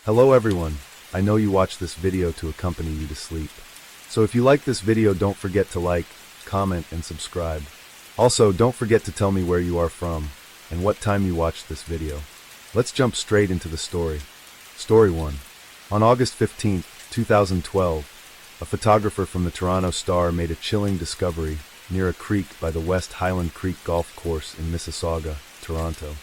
Hello everyone, I know you watched this video to accompany you to sleep. So if you like this video, don't forget to like, comment, and subscribe. Also, don't forget to tell me where you are from and what time you watched this video. Let's jump straight into the story. Story 1. On August 15, 2012, a photographer from the Toronto Star made a chilling discovery near a creek by the West Highland Creek Golf Course in Mississauga, Toronto.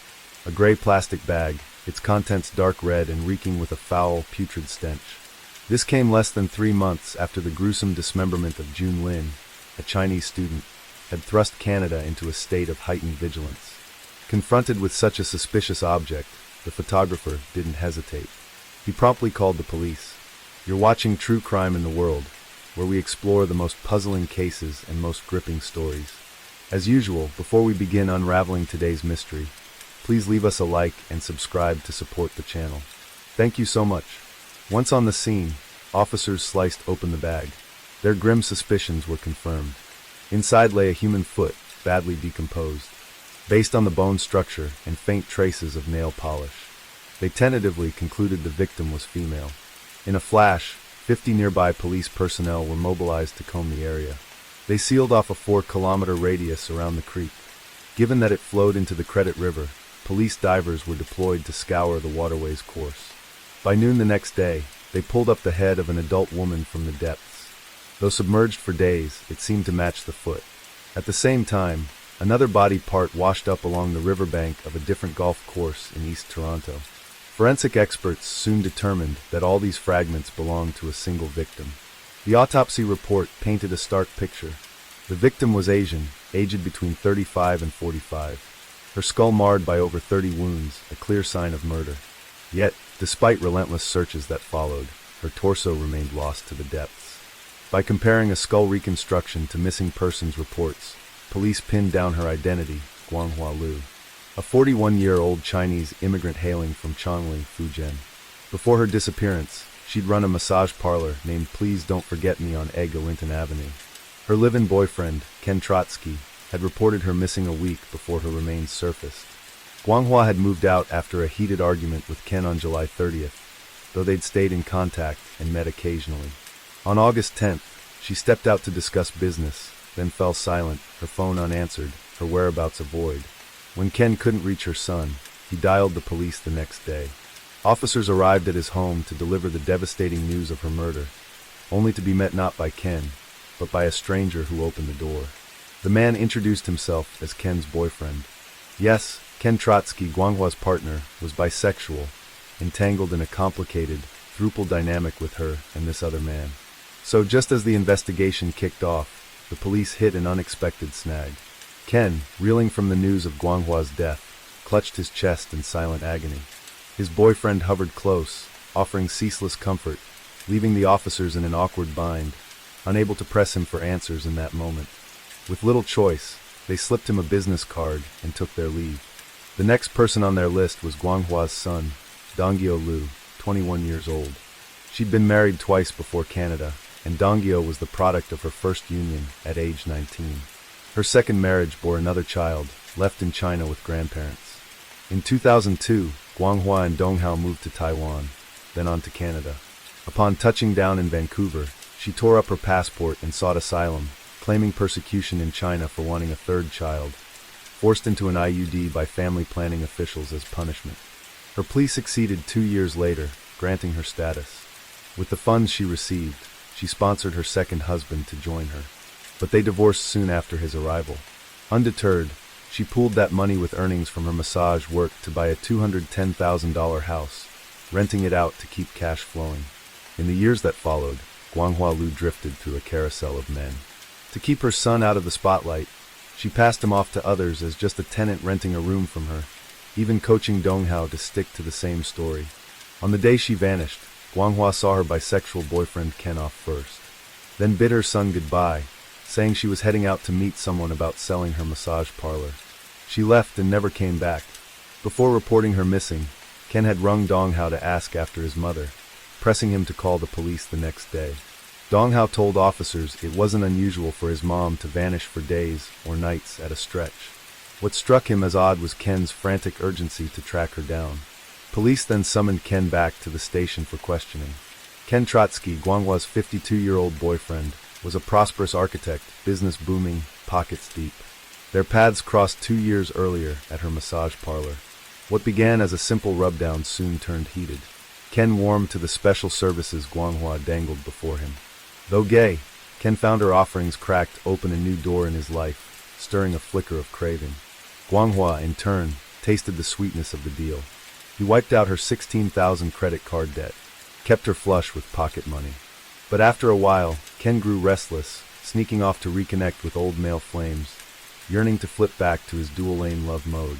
A gray plastic bag, its contents dark red and reeking with a foul, putrid stench. This came less than 3 months after the gruesome dismemberment of Jun Lin, a Chinese student, had thrust Canada into a state of heightened vigilance. Confronted with such a suspicious object, the photographer didn't hesitate. He promptly called the police. You're watching True Crime in the World, where we explore the most puzzling cases and most gripping stories. As usual, before we begin unraveling today's mystery, please leave us a like and subscribe to support the channel. Thank you so much. Once on the scene, officers sliced open the bag. Their grim suspicions were confirmed. Inside lay a human foot, badly decomposed. Based on the bone structure and faint traces of nail polish, they tentatively concluded the victim was female. In a flash, 50 nearby police personnel were mobilized to comb the area. They sealed off a 4-kilometer radius around the creek. Given that it flowed into the Credit River, police divers were deployed to scour the waterway's course. By noon the next day, they pulled up the head of an adult woman from the depths. Though submerged for days, it seemed to match the foot. At the same time, another body part washed up along the riverbank of a different golf course in East Toronto. Forensic experts soon determined that all these fragments belonged to a single victim. The autopsy report painted a stark picture. The victim was Asian, aged between 35 and 45. Her skull marred by over 30 wounds, a clear sign of murder. Yet, despite relentless searches that followed, her torso remained lost to the depths. By comparing a skull reconstruction to missing persons reports, police pinned down her identity, Guanghua Liu, a 41-year-old Chinese immigrant hailing from Chongli, Fujian. Before her disappearance, she'd run a massage parlor named Please Don't Forget Me on Eglinton Avenue. Her live-in boyfriend, Ken Trotsky, had reported her missing a week before her remains surfaced. Guanghua had moved out after a heated argument with Ken on July 30th, though they'd stayed in contact and met occasionally. On August 10th, she stepped out to discuss business, then fell silent, her phone unanswered, her whereabouts a void. When Ken couldn't reach her son, he dialed the police the next day. Officers arrived at his home to deliver the devastating news of her murder, only to be met not by Ken, but by a stranger who opened the door. The man introduced himself as Ken's boyfriend. Yes, Ken Trotsky, Guanghua's partner, was bisexual, entangled in a complicated, throuple dynamic with her and this other man. So just as the investigation kicked off, the police hit an unexpected snag. Ken, reeling from the news of Guanghua's death, clutched his chest in silent agony. His boyfriend hovered close, offering ceaseless comfort, leaving the officers in an awkward bind, unable to press him for answers in that moment. With little choice, they slipped him a business card and took their leave. The next person on their list was Guanghua's son, Donggyo Liu, 21 years old. She'd been married twice before Canada, and Donggyo was the product of her first union at age 19. Her second marriage bore another child, left in China with grandparents. In 2002, Guanghua and Donghao moved to Taiwan, then on to Canada. Upon touching down in Vancouver, she tore up her passport and sought asylum, claiming persecution in China for wanting a third child, forced into an IUD by family planning officials as punishment. Her plea succeeded 2 years later, granting her status. With the funds she received, she sponsored her second husband to join her. But they divorced soon after his arrival. Undeterred, she pooled that money with earnings from her massage work to buy a $210,000 house, renting it out to keep cash flowing. In the years that followed, Guanghua Liu drifted through a carousel of men. To keep her son out of the spotlight, she passed him off to others as just a tenant renting a room from her, even coaching Donghao to stick to the same story. On the day she vanished, Guanghua saw her bisexual boyfriend Ken off first, then bid her son goodbye, saying she was heading out to meet someone about selling her massage parlor. She left and never came back. Before reporting her missing, Ken had rung Donghao to ask after his mother, pressing him to call the police the next day. Donghao told officers it wasn't unusual for his mom to vanish for days or nights at a stretch. What struck him as odd was Ken's frantic urgency to track her down. Police then summoned Ken back to the station for questioning. Ken Trotsky, Guanghwa's 52-year-old boyfriend, was a prosperous architect, business booming, pockets deep. Their paths crossed 2 years earlier at her massage parlor. What began as a simple rubdown soon turned heated. Ken warmed to the special services Guanghua dangled before him. Though gay, Ken found her offerings cracked open a new door in his life, stirring a flicker of craving. Guanghua, in turn, tasted the sweetness of the deal. He wiped out her 16,000 credit card debt, kept her flush with pocket money. But after a while, Ken grew restless, sneaking off to reconnect with old male flames, yearning to flip back to his dual-lane love mode.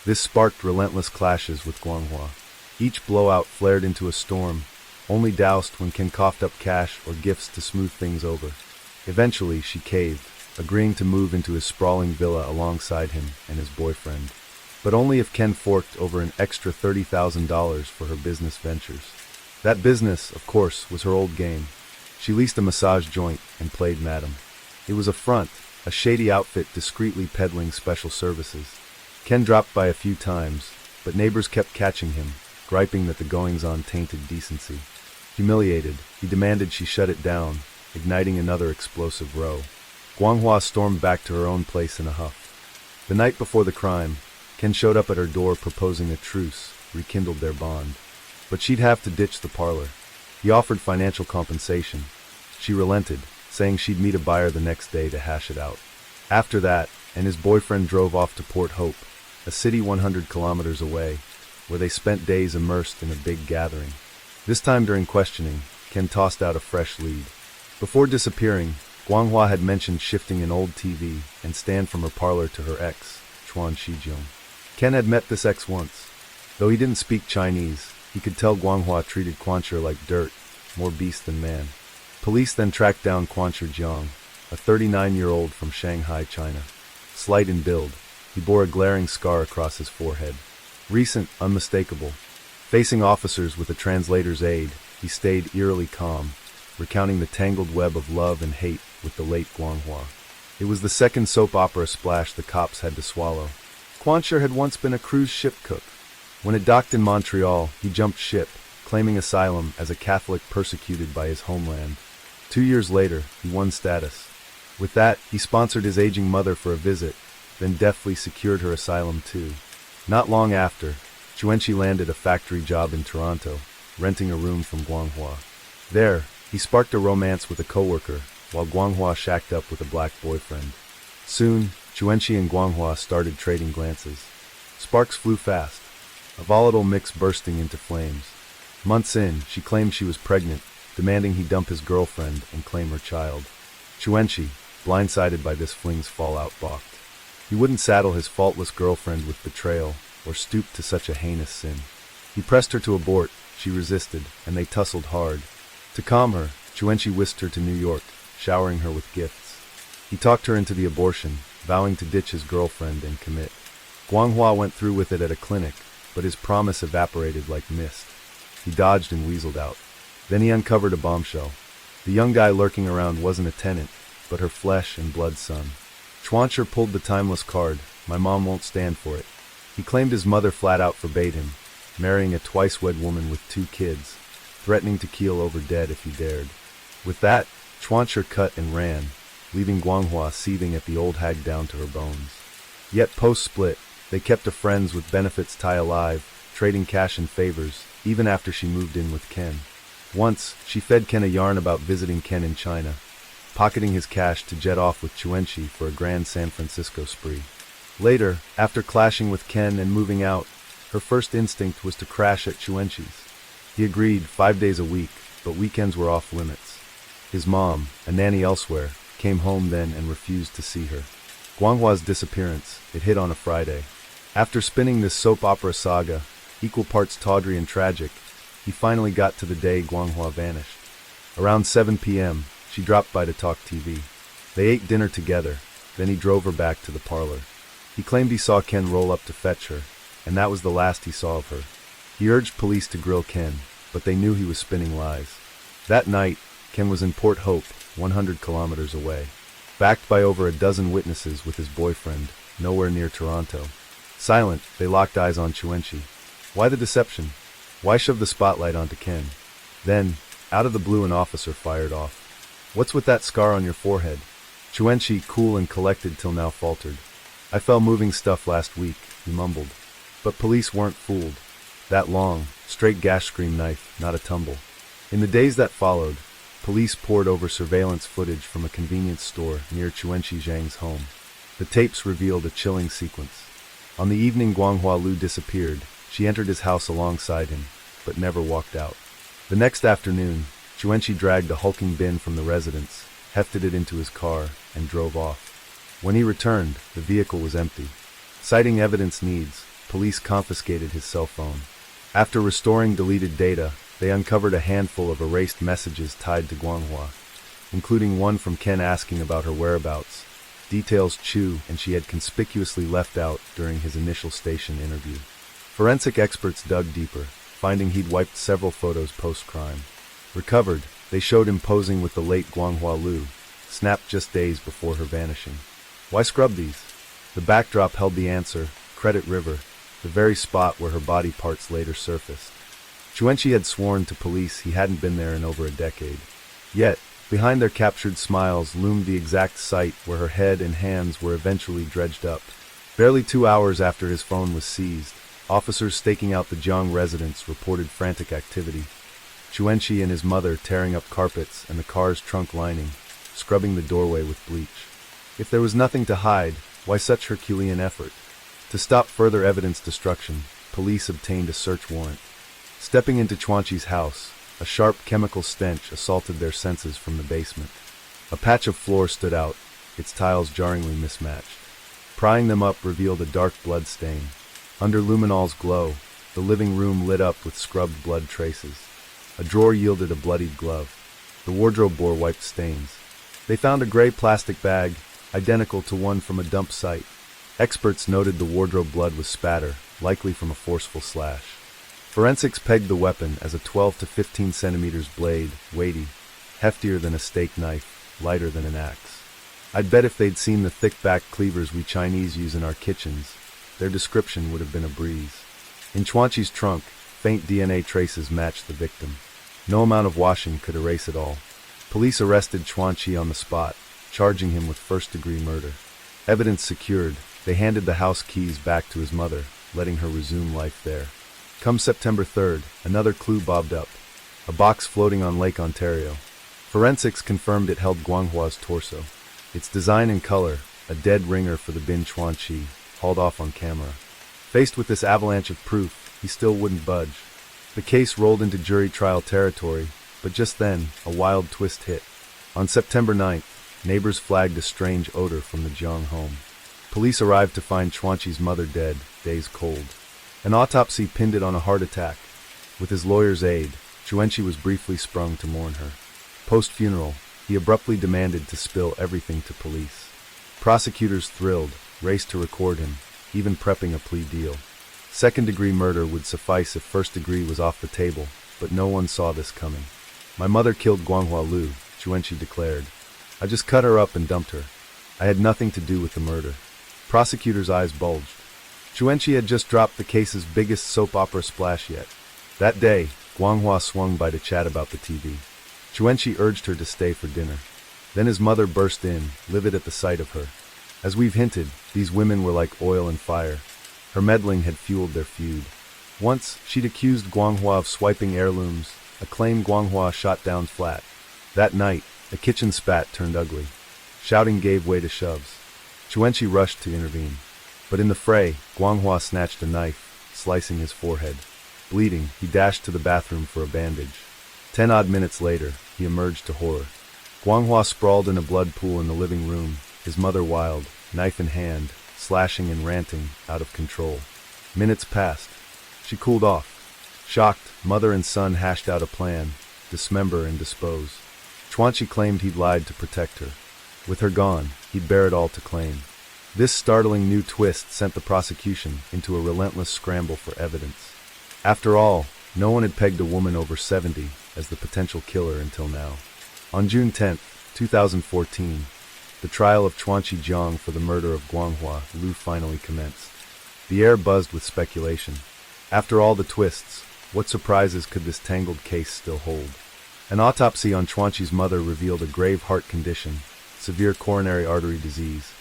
This sparked relentless clashes with Guanghua. Each blowout flared into a storm, only doused when Ken coughed up cash or gifts to smooth things over. Eventually, she caved, agreeing to move into his sprawling villa alongside him and his boyfriend. But only if Ken forked over an extra $30,000 for her business ventures. That business, of course, was her old game. She leased a massage joint and played madam. It was a front, a shady outfit discreetly peddling special services. Ken dropped by a few times, but neighbors kept catching him, griping that the goings-on tainted decency. Humiliated, he demanded she shut it down, igniting another explosive row. Guanghua stormed back to her own place in a huff. The night before the crime, Ken showed up at her door proposing a truce, rekindled their bond. But she'd have to ditch the parlor. He offered financial compensation. She relented, saying she'd meet a buyer the next day to hash it out. After that, and his boyfriend drove off to Port Hope, a city 100 kilometers away, where they spent days immersed in a big gathering. This time during questioning, Ken tossed out a fresh lead. Before disappearing, Guanghua had mentioned shifting an old TV and stand from her parlor to her ex, Chuan Shijiong. Ken had met this ex once. Though he didn't speak Chinese, he could tell Guanghua treated Quancher like dirt, more beast than man. Police then tracked down Quancher Jiang, a 39-year-old from Shanghai, China. Slight in build, he bore a glaring scar across his forehead. Recent, unmistakable. Facing officers with a translator's aid, he stayed eerily calm, recounting the tangled web of love and hate with the late Guanghua. It was the second soap opera splash the cops had to swallow. Quancher had once been a cruise ship cook. When it docked in Montreal, he jumped ship, claiming asylum as a Catholic persecuted by his homeland. 2 years later, he won status. With that, he sponsored his aging mother for a visit, then deftly secured her asylum too. Not long after, Chuenchi landed a factory job in Toronto, renting a room from Guanghua. There, he sparked a romance with a coworker, while Guanghua shacked up with a black boyfriend. Soon, Chuenchi and Guanghua started trading glances. Sparks flew fast, a volatile mix bursting into flames. Months in, she claimed she was pregnant, demanding he dump his girlfriend and claim her child. Chuenchi, blindsided by this fling's fallout, balked. He wouldn't saddle his faultless girlfriend with betrayal or stoop to such a heinous sin. He pressed her to abort, she resisted, and they tussled hard. To calm her, Chuenchi whisked her to New York, showering her with gifts. He talked her into the abortion, vowing to ditch his girlfriend and commit. Guanghua went through with it at a clinic, but his promise evaporated like mist. He dodged and weaseled out. Then he uncovered a bombshell. The young guy lurking around wasn't a tenant, but her flesh and blood son. Chuancher pulled the timeless card, "My mom won't stand for it." He claimed his mother flat out forbade him, marrying a twice-wed woman with 2 kids, threatening to keel over dead if he dared. With that, Chuancher cut and ran, leaving Guanghua seething at the old hag down to her bones. Yet post-split, they kept a friends with benefits tie alive, trading cash and favors, even after she moved in with Ken. Once, she fed Ken a yarn about visiting Ken in China, pocketing his cash to jet off with Chuenchi for a grand San Francisco spree. Later, after clashing with Ken and moving out, her first instinct was to crash at Chuenchi's. He agreed 5 days a week, but weekends were off limits. His mom, a nanny elsewhere, came home then and refused to see her. Guanghua's disappearance, it hit on a Friday. After spinning this soap opera saga, equal parts tawdry and tragic, he finally got to the day Guanghua vanished. Around 7 p.m., she dropped by to talk TV. They ate dinner together, then he drove her back to the parlor. He claimed he saw Ken roll up to fetch her, and that was the last he saw of her. He urged police to grill Ken, but they knew he was spinning lies. That night, Ken was in Port Hope, 100 kilometers away. Backed by over a dozen witnesses with his boyfriend, nowhere near Toronto. Silent, they locked eyes on Chuenchi. Why the deception? Why shove the spotlight onto Ken? Then, out of the blue, an officer fired off. What's with that scar on your forehead? Chuenchi, cool and collected till now, faltered. I fell moving stuff last week, he mumbled. But police weren't fooled. That long, straight gash scream knife, not a tumble. In the days that followed, police pored over surveillance footage from a convenience store near Chuenchi Zhang's home. The tapes revealed a chilling sequence. On the evening Guanghua Lu disappeared, she entered his house alongside him, but never walked out. The next afternoon, Chuenchi dragged a hulking bin from the residence, hefted it into his car, and drove off. When he returned, the vehicle was empty. Citing evidence needs, police confiscated his cell phone. After restoring deleted data, they uncovered a handful of erased messages tied to Guanghua, including one from Ken asking about her whereabouts, details Chu and she had conspicuously left out during his initial station interview. Forensic experts dug deeper, finding he'd wiped several photos post-crime. Recovered, they showed him posing with the late Guanghua Lu, snapped just days before her vanishing. Why scrub these? The backdrop held the answer: Credit River, the very spot where her body parts later surfaced. Chuenchi had sworn to police he hadn't been there in over a decade. Yet, behind their captured smiles loomed the exact site where her head and hands were eventually dredged up. Barely 2 hours after his phone was seized, officers staking out the Jiang residence reported frantic activity. Chuenchi and his mother tearing up carpets and the car's trunk lining, scrubbing the doorway with bleach. If there was nothing to hide, why such Herculean effort? To stop further evidence destruction, police obtained a search warrant. Stepping into Chuenchi's house, a sharp chemical stench assaulted their senses from the basement. A patch of floor stood out, its tiles jarringly mismatched. Prying them up revealed a dark blood stain. Under luminol's glow, the living room lit up with scrubbed blood traces. A drawer yielded a bloodied glove. The wardrobe bore wiped stains. They found a gray plastic bag, identical to one from a dump site. Experts noted the wardrobe blood was spatter, likely from a forceful slash. Forensics pegged the weapon as a 12 to 15 centimeters blade, weighty, heftier than a steak knife, lighter than an axe. I'd bet if they'd seen the thick-backed cleavers we Chinese use in our kitchens, their description would have been a breeze. In Chuenchi's trunk, faint DNA traces matched the victim. No amount of washing could erase it all. Police arrested Chuenchi on the spot, charging him with first-degree murder. Evidence secured, they handed the house keys back to his mother, letting her resume life there. Come September 3rd, another clue bobbed up. A box floating on Lake Ontario. Forensics confirmed it held Guanghua's torso. Its design and color, a dead ringer for the bin Chuenchi, hauled off on camera. Faced with this avalanche of proof, he still wouldn't budge. The case rolled into jury trial territory, but just then, a wild twist hit. On September 9th, neighbors flagged a strange odor from the Jiang home. Police arrived to find Chuenchi's mother dead, days cold. An autopsy pinned it on a heart attack. With his lawyer's aid, Chuenchi was briefly sprung to mourn her. Post-funeral, he abruptly demanded to spill everything to police. Prosecutors thrilled, raced to record him, even prepping a plea deal. Second-degree murder would suffice if first-degree was off the table, but no one saw this coming. My mother killed Guanghua Lu, Chuenchi declared. I just cut her up and dumped her. I had nothing to do with the murder. Prosecutors' eyes bulged. Chuenchi had just dropped the case's biggest soap opera splash yet. That day, Guanghua swung by to chat about the TV. Chuenchi urged her to stay for dinner. Then his mother burst in, livid at the sight of her. As we've hinted, these women were like oil and fire. Her meddling had fueled their feud. Once, she'd accused Guanghua of swiping heirlooms, a claim Guanghua shot down flat. That night, a kitchen spat turned ugly. Shouting gave way to shoves. Chuenchi rushed to intervene. But in the fray, Guanghua snatched a knife, slicing his forehead. Bleeding, he dashed to the bathroom for a bandage. 10 odd minutes later, he emerged to horror. Guanghua sprawled in a blood pool in the living room, his mother wild, knife in hand, slashing and ranting, out of control. Minutes passed. She cooled off. Shocked, mother and son hashed out a plan, dismember and dispose. Chuenchi claimed he'd lied to protect her. With her gone, he'd bear it all to claim. This startling new twist sent the prosecution into a relentless scramble for evidence. After all, no one had pegged a woman over 70 as the potential killer until now. On June 10, 2014, the trial of Chuenchi Jiang for the murder of Guanghua Lu finally commenced. The air buzzed with speculation. After all the twists, what surprises could this tangled case still hold? An autopsy on Chuanqi's mother revealed a grave heart condition, severe coronary artery disease,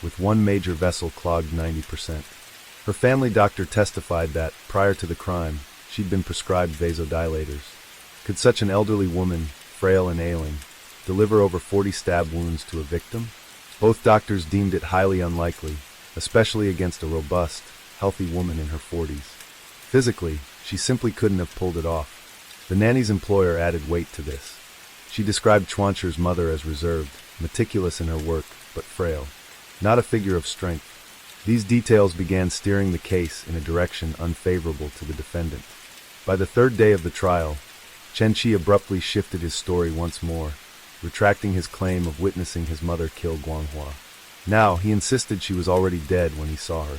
with one major vessel clogged 90%. Her family doctor testified that, prior to the crime, she'd been prescribed vasodilators. Could such an elderly woman, frail and ailing, deliver over 40 stab wounds to a victim? Both doctors deemed it highly unlikely, especially against a robust, healthy woman in her 40s. Physically, she simply couldn't have pulled it off. The nanny's employer added weight to this. She described Chuanqi's mother as reserved, meticulous in her work, but frail. Not a figure of strength. These details began steering the case in a direction unfavorable to the defendant. By the third day of the trial, Chen Qi abruptly shifted his story once more, retracting his claim of witnessing his mother kill Guanghua. Now, he insisted she was already dead when he saw her.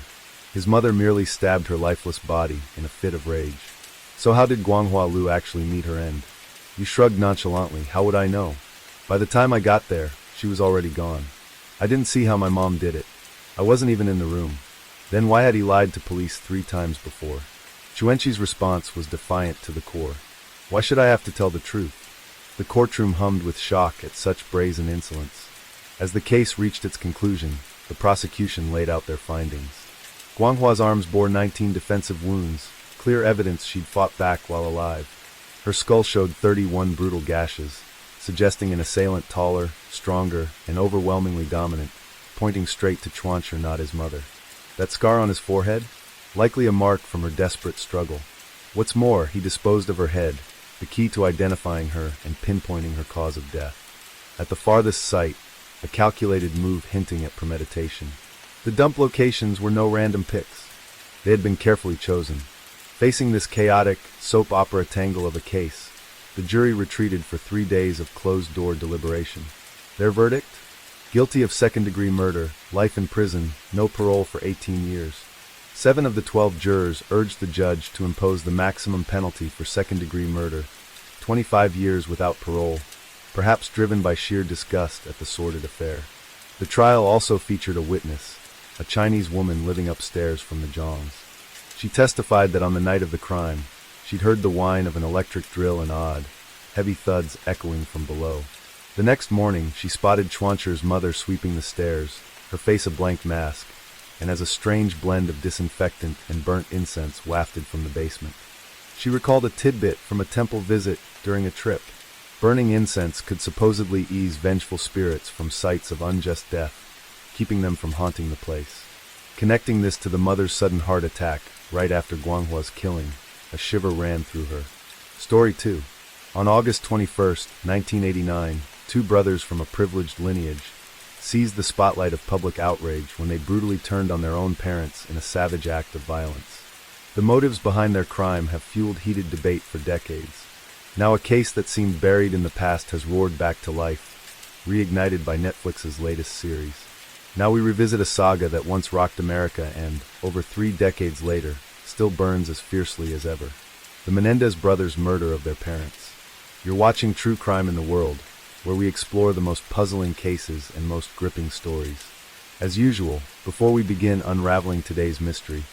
His mother merely stabbed her lifeless body in a fit of rage. So how did Guanghua Lu actually meet her end? You shrugged nonchalantly. How would I know? By the time I got there, she was already gone. I didn't see how my mom did it. I wasn't even in the room. Then why had he lied to police 3 times before? Chuanqi's response was defiant to the core. Why should I have to tell the truth? The courtroom hummed with shock at such brazen insolence. As the case reached its conclusion, the prosecution laid out their findings. Guanghua's arms bore 19 defensive wounds, clear evidence she'd fought back while alive. Her skull showed 31 brutal gashes, suggesting an assailant taller, stronger, and overwhelmingly dominant, pointing straight to Chuanqi, not his mother. That scar on his forehead? Likely a mark from her desperate struggle. What's more, he disposed of her head, the key to identifying her and pinpointing her cause of death. At the farthest site, a calculated move hinting at premeditation. The dump locations were no random picks. They had been carefully chosen. Facing this chaotic, soap opera tangle of a case, the jury retreated for 3 days of closed-door deliberation. Their verdict? Guilty of second-degree murder, life in prison, no parole for 18 years. 7 of the 12 jurors urged the judge to impose the maximum penalty for second-degree murder, 25 years without parole, perhaps driven by sheer disgust at the sordid affair. The trial also featured a witness, a Chinese woman living upstairs from the Zhongs. She testified that on the night of the crime, she'd heard the whine of an electric drill and odd, heavy thuds echoing from below. The next morning, she spotted Chuanqi's mother sweeping the stairs, her face a blank mask, and as a strange blend of disinfectant and burnt incense wafted from the basement. She recalled a tidbit from a temple visit during a trip. Burning incense could supposedly ease vengeful spirits from sights of unjust death, keeping them from haunting the place. Connecting this to the mother's sudden heart attack right after Guanghua's killing, a shiver ran through her. Story 2. On August 21, 1989, 2 brothers from a privileged lineage seized the spotlight of public outrage when they brutally turned on their own parents in a savage act of violence. The motives behind their crime have fueled heated debate for decades. Now a case that seemed buried in the past has roared back to life, reignited by Netflix's latest series. Now we revisit a saga that once rocked America and, over 3 decades later, still burns as fiercely as ever. The Menendez brothers' murder of their parents. You're watching True Crime in the World, where we explore the most puzzling cases and most gripping stories. As usual, before we begin unraveling today's mystery,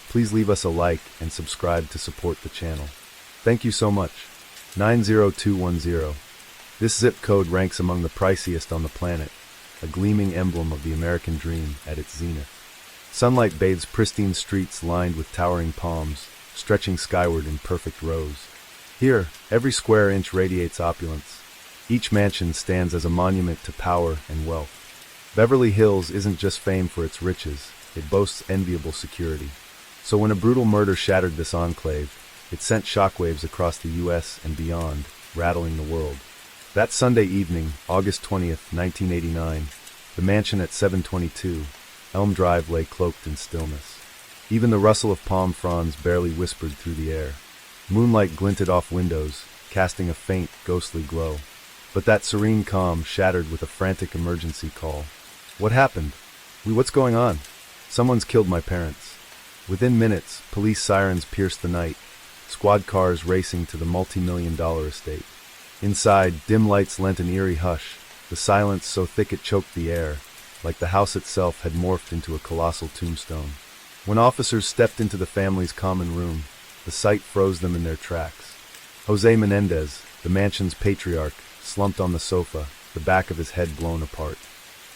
please leave us a like and subscribe to support the channel. Thank you so much. 90210. This zip code ranks among the priciest on the planet, a gleaming emblem of the American dream at its zenith. Sunlight bathes pristine streets lined with towering palms, stretching skyward in perfect rows. Here, every square inch radiates opulence. Each mansion stands as a monument to power and wealth. Beverly Hills isn't just famed for its riches, it boasts enviable security. So when a brutal murder shattered this enclave, it sent shockwaves across the U.S. and beyond, rattling the world. That Sunday evening, August 20th, 1989, the mansion at 722 Elm Drive lay cloaked in stillness. Even the rustle of palm fronds barely whispered through the air. Moonlight glinted off windows, casting a faint, ghostly glow. But that serene calm shattered with a frantic emergency call. What happened? What's going on? Someone's killed my parents. Within minutes, police sirens pierced the night, squad cars racing to the multi-million-dollar estate. Inside, dim lights lent an eerie hush, the silence so thick it choked the air, like the house itself had morphed into a colossal tombstone. When officers stepped into the family's common room, The sight froze them in their tracks. Jose Menendez, the mansion's patriarch, slumped on the sofa, the back of his head blown apart.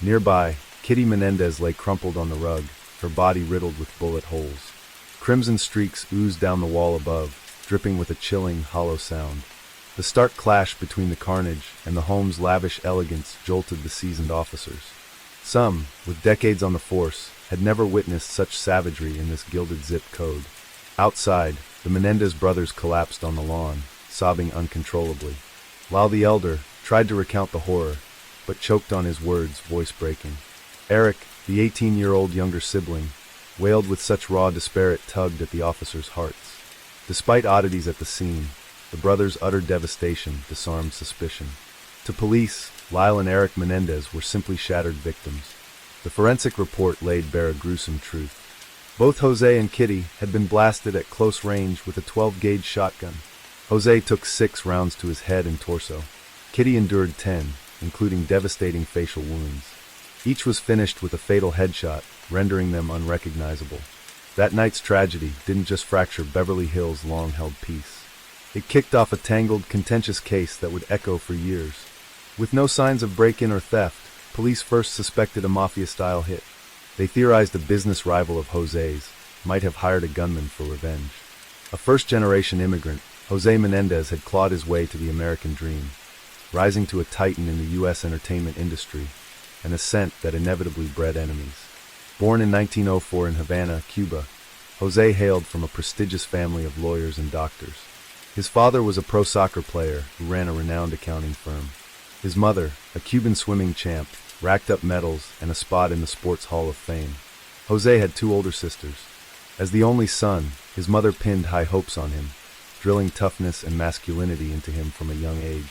Nearby, Kitty Menendez lay crumpled on the rug, her body riddled with bullet holes. Crimson streaks oozed down the wall above, dripping with a chilling, hollow sound. The stark clash between the carnage and the home's lavish elegance jolted the seasoned officers. Some, with decades on the force, had never witnessed such savagery in this gilded zip code. Outside, the Menendez brothers collapsed on the lawn, sobbing uncontrollably, while the elder tried to recount the horror, but choked on his words, voice breaking. Eric, the 18-year-old younger sibling, wailed with such raw despair it tugged at the officers' hearts. Despite oddities at the scene, the brothers' utter devastation disarmed suspicion. To police, Lyle and Eric Menendez were simply shattered victims. The forensic report laid bare a gruesome truth. Both Jose and Kitty had been blasted at close range with a 12-gauge shotgun. Jose took 6 rounds to his head and torso. Kitty endured 10, including devastating facial wounds. Each was finished with a fatal headshot, rendering them unrecognizable. That night's tragedy didn't just fracture Beverly Hills' long-held peace. It kicked off a tangled, contentious case that would echo for years. With no signs of break-in or theft, police first suspected a mafia-style hit. They theorized a business rival of Jose's might have hired a gunman for revenge. A first-generation immigrant, Jose Menendez had clawed his way to the American dream, rising to a titan in the U.S. entertainment industry, an ascent that inevitably bred enemies. Born in 1904 in Havana, Cuba, Jose hailed from a prestigious family of lawyers and doctors. His father was a pro soccer player who ran a renowned accounting firm. His mother, a Cuban swimming champ, racked up medals and a spot in the Sports Hall of Fame. Jose had 2 older sisters. As the only son, his mother pinned high hopes on him, drilling toughness and masculinity into him from a young age.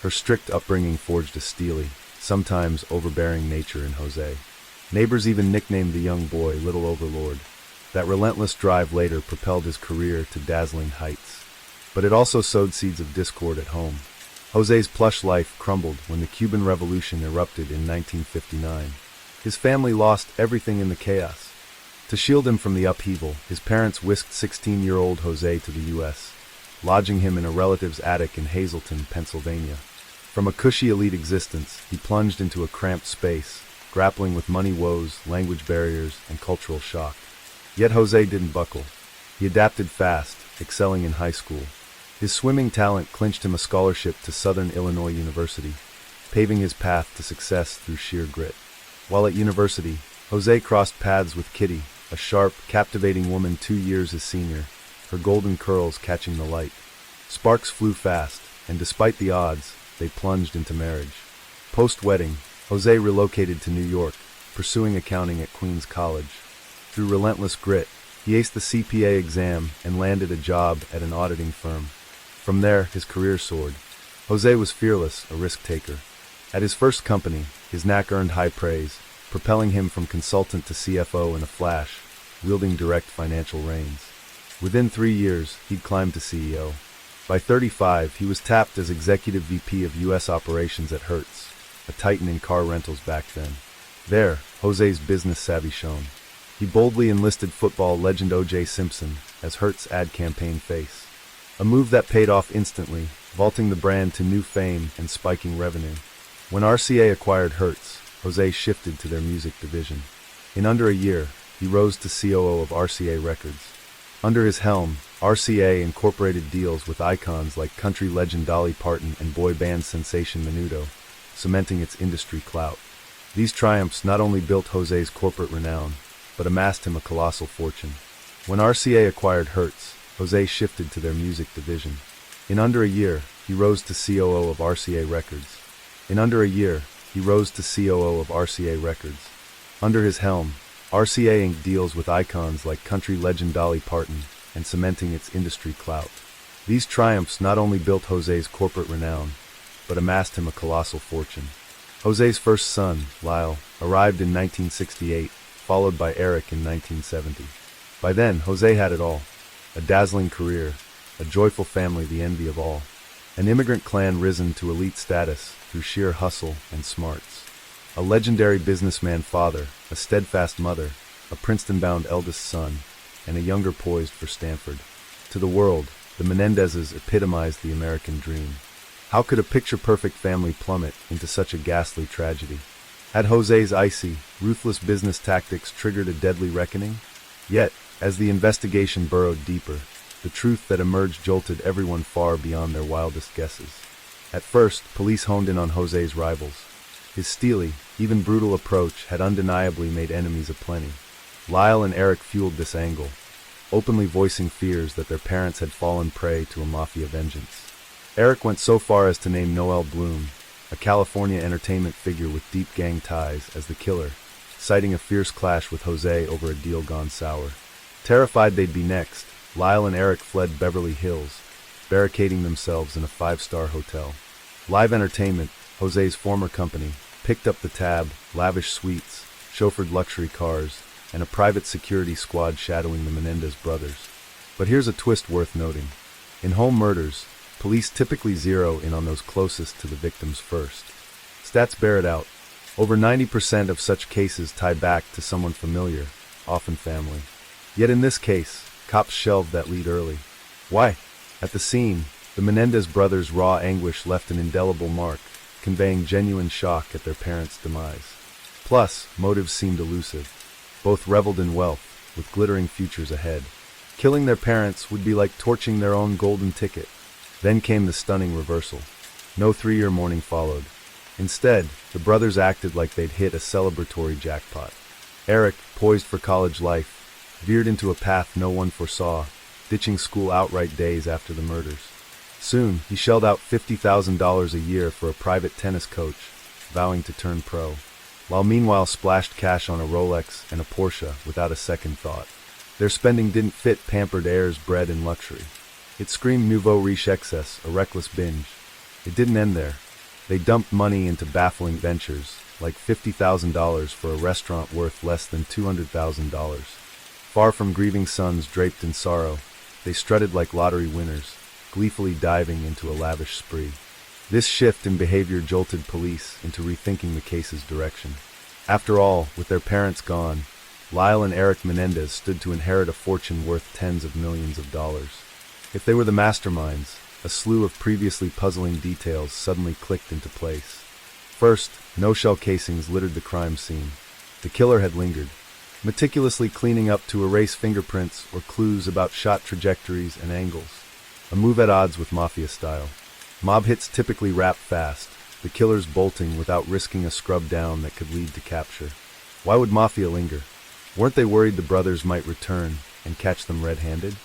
Her strict upbringing forged a steely, sometimes overbearing nature in Jose. Neighbors even nicknamed the young boy Little Overlord. That relentless drive later propelled his career to dazzling heights. But it also sowed seeds of discord at home. Jose's plush life crumbled when the Cuban Revolution erupted in 1959. His family lost everything in the chaos. To shield him from the upheaval, his parents whisked 16-year-old Jose to the U.S., lodging him in a relative's attic in Hazleton, Pennsylvania. From a cushy elite existence, he plunged into a cramped space, grappling with money woes, language barriers, and cultural shock. Yet Jose didn't buckle. He adapted fast, excelling in high school. His swimming talent clinched him a scholarship to Southern Illinois University, paving his path to success through sheer grit. While at university, Jose crossed paths with Kitty, a sharp, captivating woman 2 years his senior, her golden curls catching the light. Sparks flew fast, and despite the odds, they plunged into marriage. Post-wedding, Jose relocated to New York, pursuing accounting at Queens College. Through relentless grit, he aced the CPA exam and landed a job at an auditing firm. From there, his career soared. Jose was fearless, a risk-taker. At his first company, his knack earned high praise, propelling him from consultant to CFO in a flash, wielding direct financial reins. Within 3 years, he'd climbed to CEO. By 35, he was tapped as Executive VP of U.S. Operations at Hertz, a titan in car rentals back then. There, Jose's business savvy shone. He boldly enlisted football legend O.J. Simpson as Hertz ad campaign face. A move that paid off instantly, vaulting the brand to new fame and spiking revenue. When RCA acquired Hertz, Jose shifted to their music division. In under a year, he rose to COO of RCA Records. Under his helm, RCA incorporated deals with icons like country legend Dolly Parton and boy band sensation Menudo, cementing its industry clout. These triumphs not only built Jose's corporate renown, but amassed him a colossal fortune. When RCA acquired Hertz, Jose shifted to their music division. In under a year, he rose to COO of RCA Records. In under a year, he rose to COO of RCA Records. Under his helm, RCA inked deals with icons like country legend Dolly Parton and cementing its industry clout. These triumphs not only built Jose's corporate renown, but amassed him a colossal fortune. Jose's first son, Lyle, arrived in 1968, followed by Eric in 1970. By then, Jose had it all. A dazzling career, a joyful family the envy of all, an immigrant clan risen to elite status through sheer hustle and smarts, a legendary businessman father, a steadfast mother, a Princeton-bound eldest son, and a younger poised for Stanford. To the world, the Menendezes epitomized the American dream. How could a picture-perfect family plummet into such a ghastly tragedy? Had Jose's icy, ruthless business tactics triggered a deadly reckoning? Yet, as the investigation burrowed deeper, the truth that emerged jolted everyone far beyond their wildest guesses. At first, police honed in on Jose's rivals. His steely, even brutal approach had undeniably made enemies aplenty. Lyle and Eric fueled this angle, openly voicing fears that their parents had fallen prey to a mafia vengeance. Eric went so far as to name Noel Bloom, a California entertainment figure with deep gang ties, as the killer, citing a fierce clash with Jose over a deal gone sour. Terrified they'd be next, Lyle and Eric fled Beverly Hills, barricading themselves in a five-star hotel. Live Entertainment, Jose's former company, picked up the tab, lavish suites, chauffeured luxury cars, and a private security squad shadowing the Menendez brothers. But here's a twist worth noting. In home murders, police typically zero in on those closest to the victims first. Stats bear it out. Over 90% of such cases tie back to someone familiar, often family. Yet in this case, cops shelved that lead early. Why? At the scene, the Menendez brothers' raw anguish left an indelible mark, conveying genuine shock at their parents' demise. Plus, motives seemed elusive. Both reveled in wealth, with glittering futures ahead. Killing their parents would be like torching their own golden ticket. Then came the stunning reversal. No 3-year mourning followed. Instead, the brothers acted like they'd hit a celebratory jackpot. Eric, poised for college life, veered into a path no one foresaw, ditching school outright days after the murders. Soon, he shelled out $50,000 a year for a private tennis coach, vowing to turn pro, while meanwhile splashed cash on a Rolex and a Porsche without a second thought. Their spending didn't fit pampered heirs bred in luxury. It screamed nouveau riche excess, a reckless binge. It didn't end there. They dumped money into baffling ventures, like $50,000 for a restaurant worth less than $200,000. Far from grieving sons draped in sorrow, they strutted like lottery winners, gleefully diving into a lavish spree. This shift in behavior jolted police into rethinking the case's direction. After all, with their parents gone, Lyle and Eric Menendez stood to inherit a fortune worth tens of millions of dollars. If they were the masterminds, a slew of previously puzzling details suddenly clicked into place. First, no-shell casings littered the crime scene. The killer had lingered, meticulously cleaning up to erase fingerprints or clues about shot trajectories and angles. A move at odds with mafia style. Mob hits typically wrap fast, the killers bolting without risking a scrub down that could lead to capture. Why would mafia linger? Weren't they worried the brothers might return and catch them red-handed?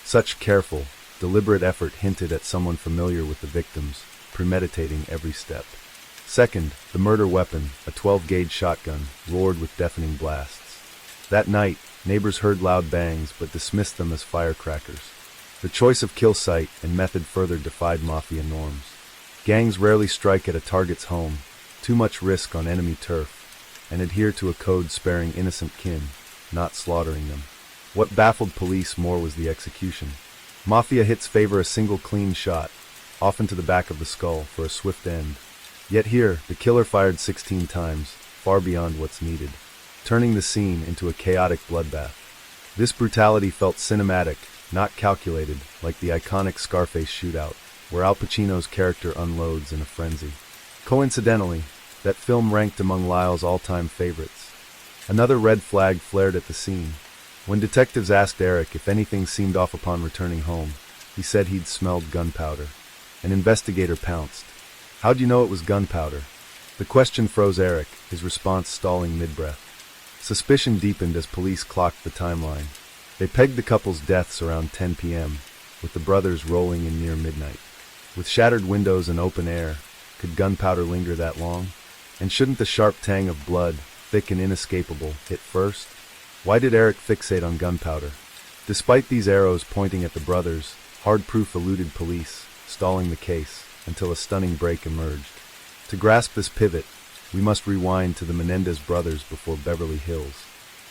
Such careful, deliberate effort hinted at someone familiar with the victims, premeditating every step. Second, the murder weapon, a 12-gauge shotgun, roared with deafening blasts. That night, neighbors heard loud bangs but dismissed them as firecrackers. The choice of kill site and method further defied mafia norms. Gangs rarely strike at a target's home, too much risk on enemy turf, and adhere to a code sparing innocent kin, not slaughtering them. What baffled police more was the execution. Mafia hits favor a single clean shot, often to the back of the skull, for a swift end. Yet here, the killer fired 16 times, far beyond what's needed, turning the scene into a chaotic bloodbath. This brutality felt cinematic, not calculated, like the iconic Scarface shootout, where Al Pacino's character unloads in a frenzy. Coincidentally, that film ranked among Lyle's all-time favorites. Another red flag flared at the scene. When detectives asked Eric if anything seemed off upon returning home, he said he'd smelled gunpowder. An investigator pounced. How'd you know it was gunpowder? The question froze Eric, his response stalling mid-breath. Suspicion deepened as police clocked the timeline. They pegged the couple's deaths around 10 p.m., with the brothers rolling in near midnight. With shattered windows and open air, could gunpowder linger that long? And shouldn't the sharp tang of blood, thick and inescapable, hit first? Why did Eric fixate on gunpowder? Despite these arrows pointing at the brothers, hard proof eluded police, stalling the case, until a stunning break emerged. To grasp this pivot, we must rewind to the Menendez brothers before Beverly Hills.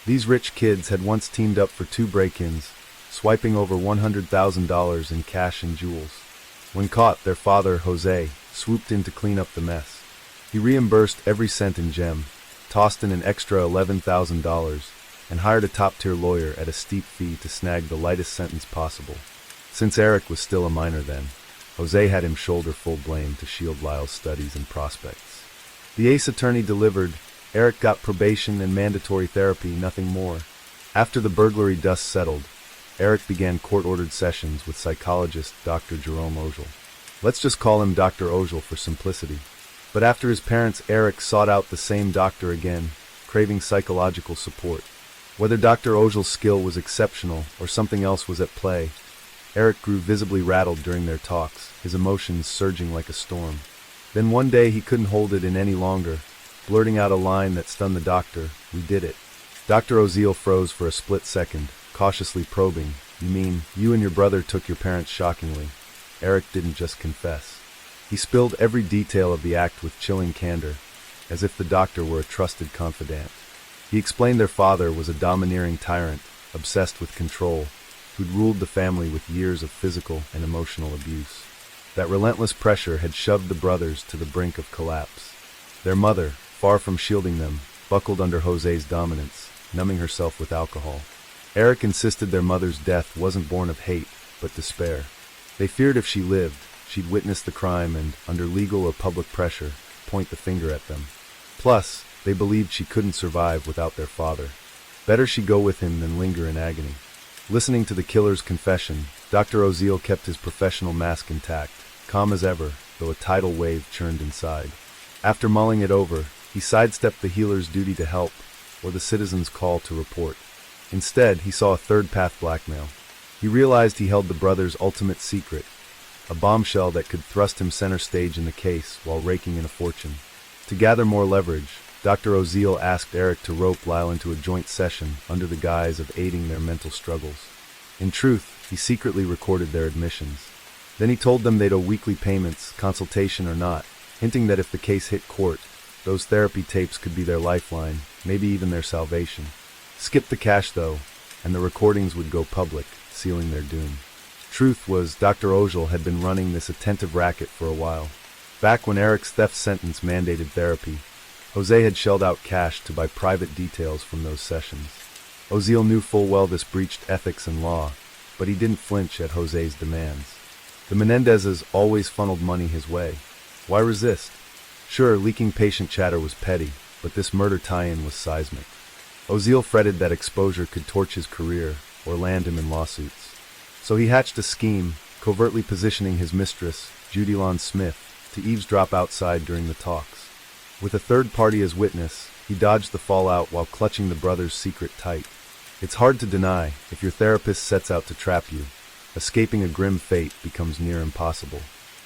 These rich kids had once teamed up for 2 break-ins, swiping over $100,000 in cash and jewels. When caught, their father, Jose, swooped in to clean up the mess. He reimbursed every cent in gem, tossed in an extra $11,000, and hired a top-tier lawyer at a steep fee to snag the lightest sentence possible. Since Eric was still a minor then, Jose had him shoulder full blame to shield Lyle's studies and prospects. The ace attorney delivered. Eric got probation and mandatory therapy, nothing more. After the burglary dust settled, Eric began court-ordered sessions with psychologist Dr. Jerome Ogle. Let's just call him Dr. Ogle for simplicity. But after his parents, Eric sought out the same doctor again, craving psychological support. Whether Dr. Ogle's skill was exceptional or something else was at play, Eric grew visibly rattled during their talks, his emotions surging like a storm. Then one day he couldn't hold it in any longer, blurting out a line that stunned the doctor. "We did it." Dr. Ogle froze for a split second, cautiously probing. "You mean, you and your brother took your parents shockingly?" Eric didn't just confess. He spilled every detail of the act with chilling candor, as if the doctor were a trusted confidant. He explained their father was a domineering tyrant, obsessed with control, who'd ruled the family with years of physical and emotional abuse. That relentless pressure had shoved the brothers to the brink of collapse. Their mother, far from shielding them, buckled under Jose's dominance, numbing herself with alcohol. Eric insisted their mother's death wasn't born of hate, but despair. They feared if she lived, she'd witness the crime and, under legal or public pressure, point the finger at them. Plus, they believed she couldn't survive without their father. Better she go with him than linger in agony. Listening to the killer's confession, Dr. Ogle kept his professional mask intact, calm as ever, though a tidal wave churned inside. After mulling it over, he sidestepped the healer's duty to help, or the citizen's call to report. Instead, he saw a third path: blackmail. He realized he held the brothers' ultimate secret, a bombshell that could thrust him center stage in the case while raking in a fortune. To gather more leverage, Dr. Ogle asked Eric to rope Lyle into a joint session under the guise of aiding their mental struggles. In truth, he secretly recorded their admissions. Then he told them they'd owe weekly payments, consultation or not, hinting that if the case hit court, those therapy tapes could be their lifeline, maybe even their salvation. Skip the cash, though, and the recordings would go public, sealing their doom. Truth was, Dr. Ogle had been running this attentive racket for a while. Back when Eric's theft sentence mandated therapy, Jose had shelled out cash to buy private details from those sessions. Ogle knew full well this breached ethics and law, but he didn't flinch at Jose's demands. The Menendezes always funneled money his way. Why resist? Sure, leaking patient chatter was petty, but this murder tie-in was seismic. Ogle fretted that exposure could torch his career or land him in lawsuits. So he hatched a scheme, covertly positioning his mistress, Judy Lon Smith, to eavesdrop outside during the talks. With a third party as witness, he dodged the fallout while clutching the brothers' secret tight. It's hard to deny, if your therapist sets out to trap you, escaping a grim fate becomes near impossible.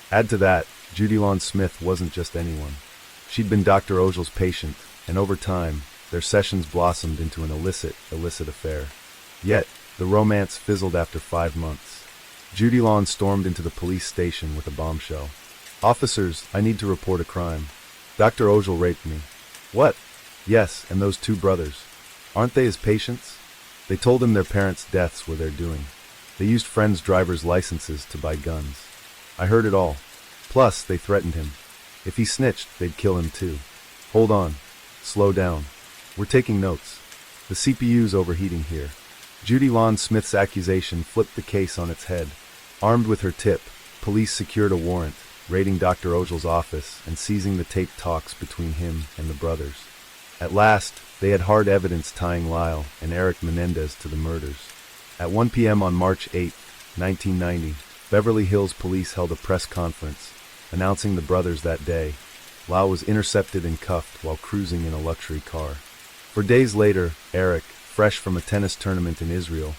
Add to that, Judy Lon Smith wasn't just anyone. She'd been Dr. Ogle's patient, and over time, their sessions blossomed into an illicit affair. Yet, the romance fizzled after 5 months. Judy Lon stormed into the police station with a bombshell. "Officers, I need to report a crime. Dr. Ogle raped me." "What?" "Yes, and those 2 brothers. Aren't they his patients? They told him their parents' deaths were their doing. They used friends' driver's licenses to buy guns. I heard it all. Plus, they threatened him. If he snitched, they'd kill him too." "Hold on. Slow down. We're taking notes. The CPU's overheating here." Judy Lon Smith's accusation flipped the case on its head. Armed with her tip, police secured a warrant, raiding Dr. Ogle's office and seizing the taped talks between him and the brothers. At last, they had hard evidence tying Lyle and Eric Menendez to the murders. At 1 p.m. on March 8, 1990, Beverly Hills police held a press conference, announcing the brothers that day. Lyle was intercepted and cuffed while cruising in a luxury car. For days later, Eric, fresh from a tennis tournament in Israel,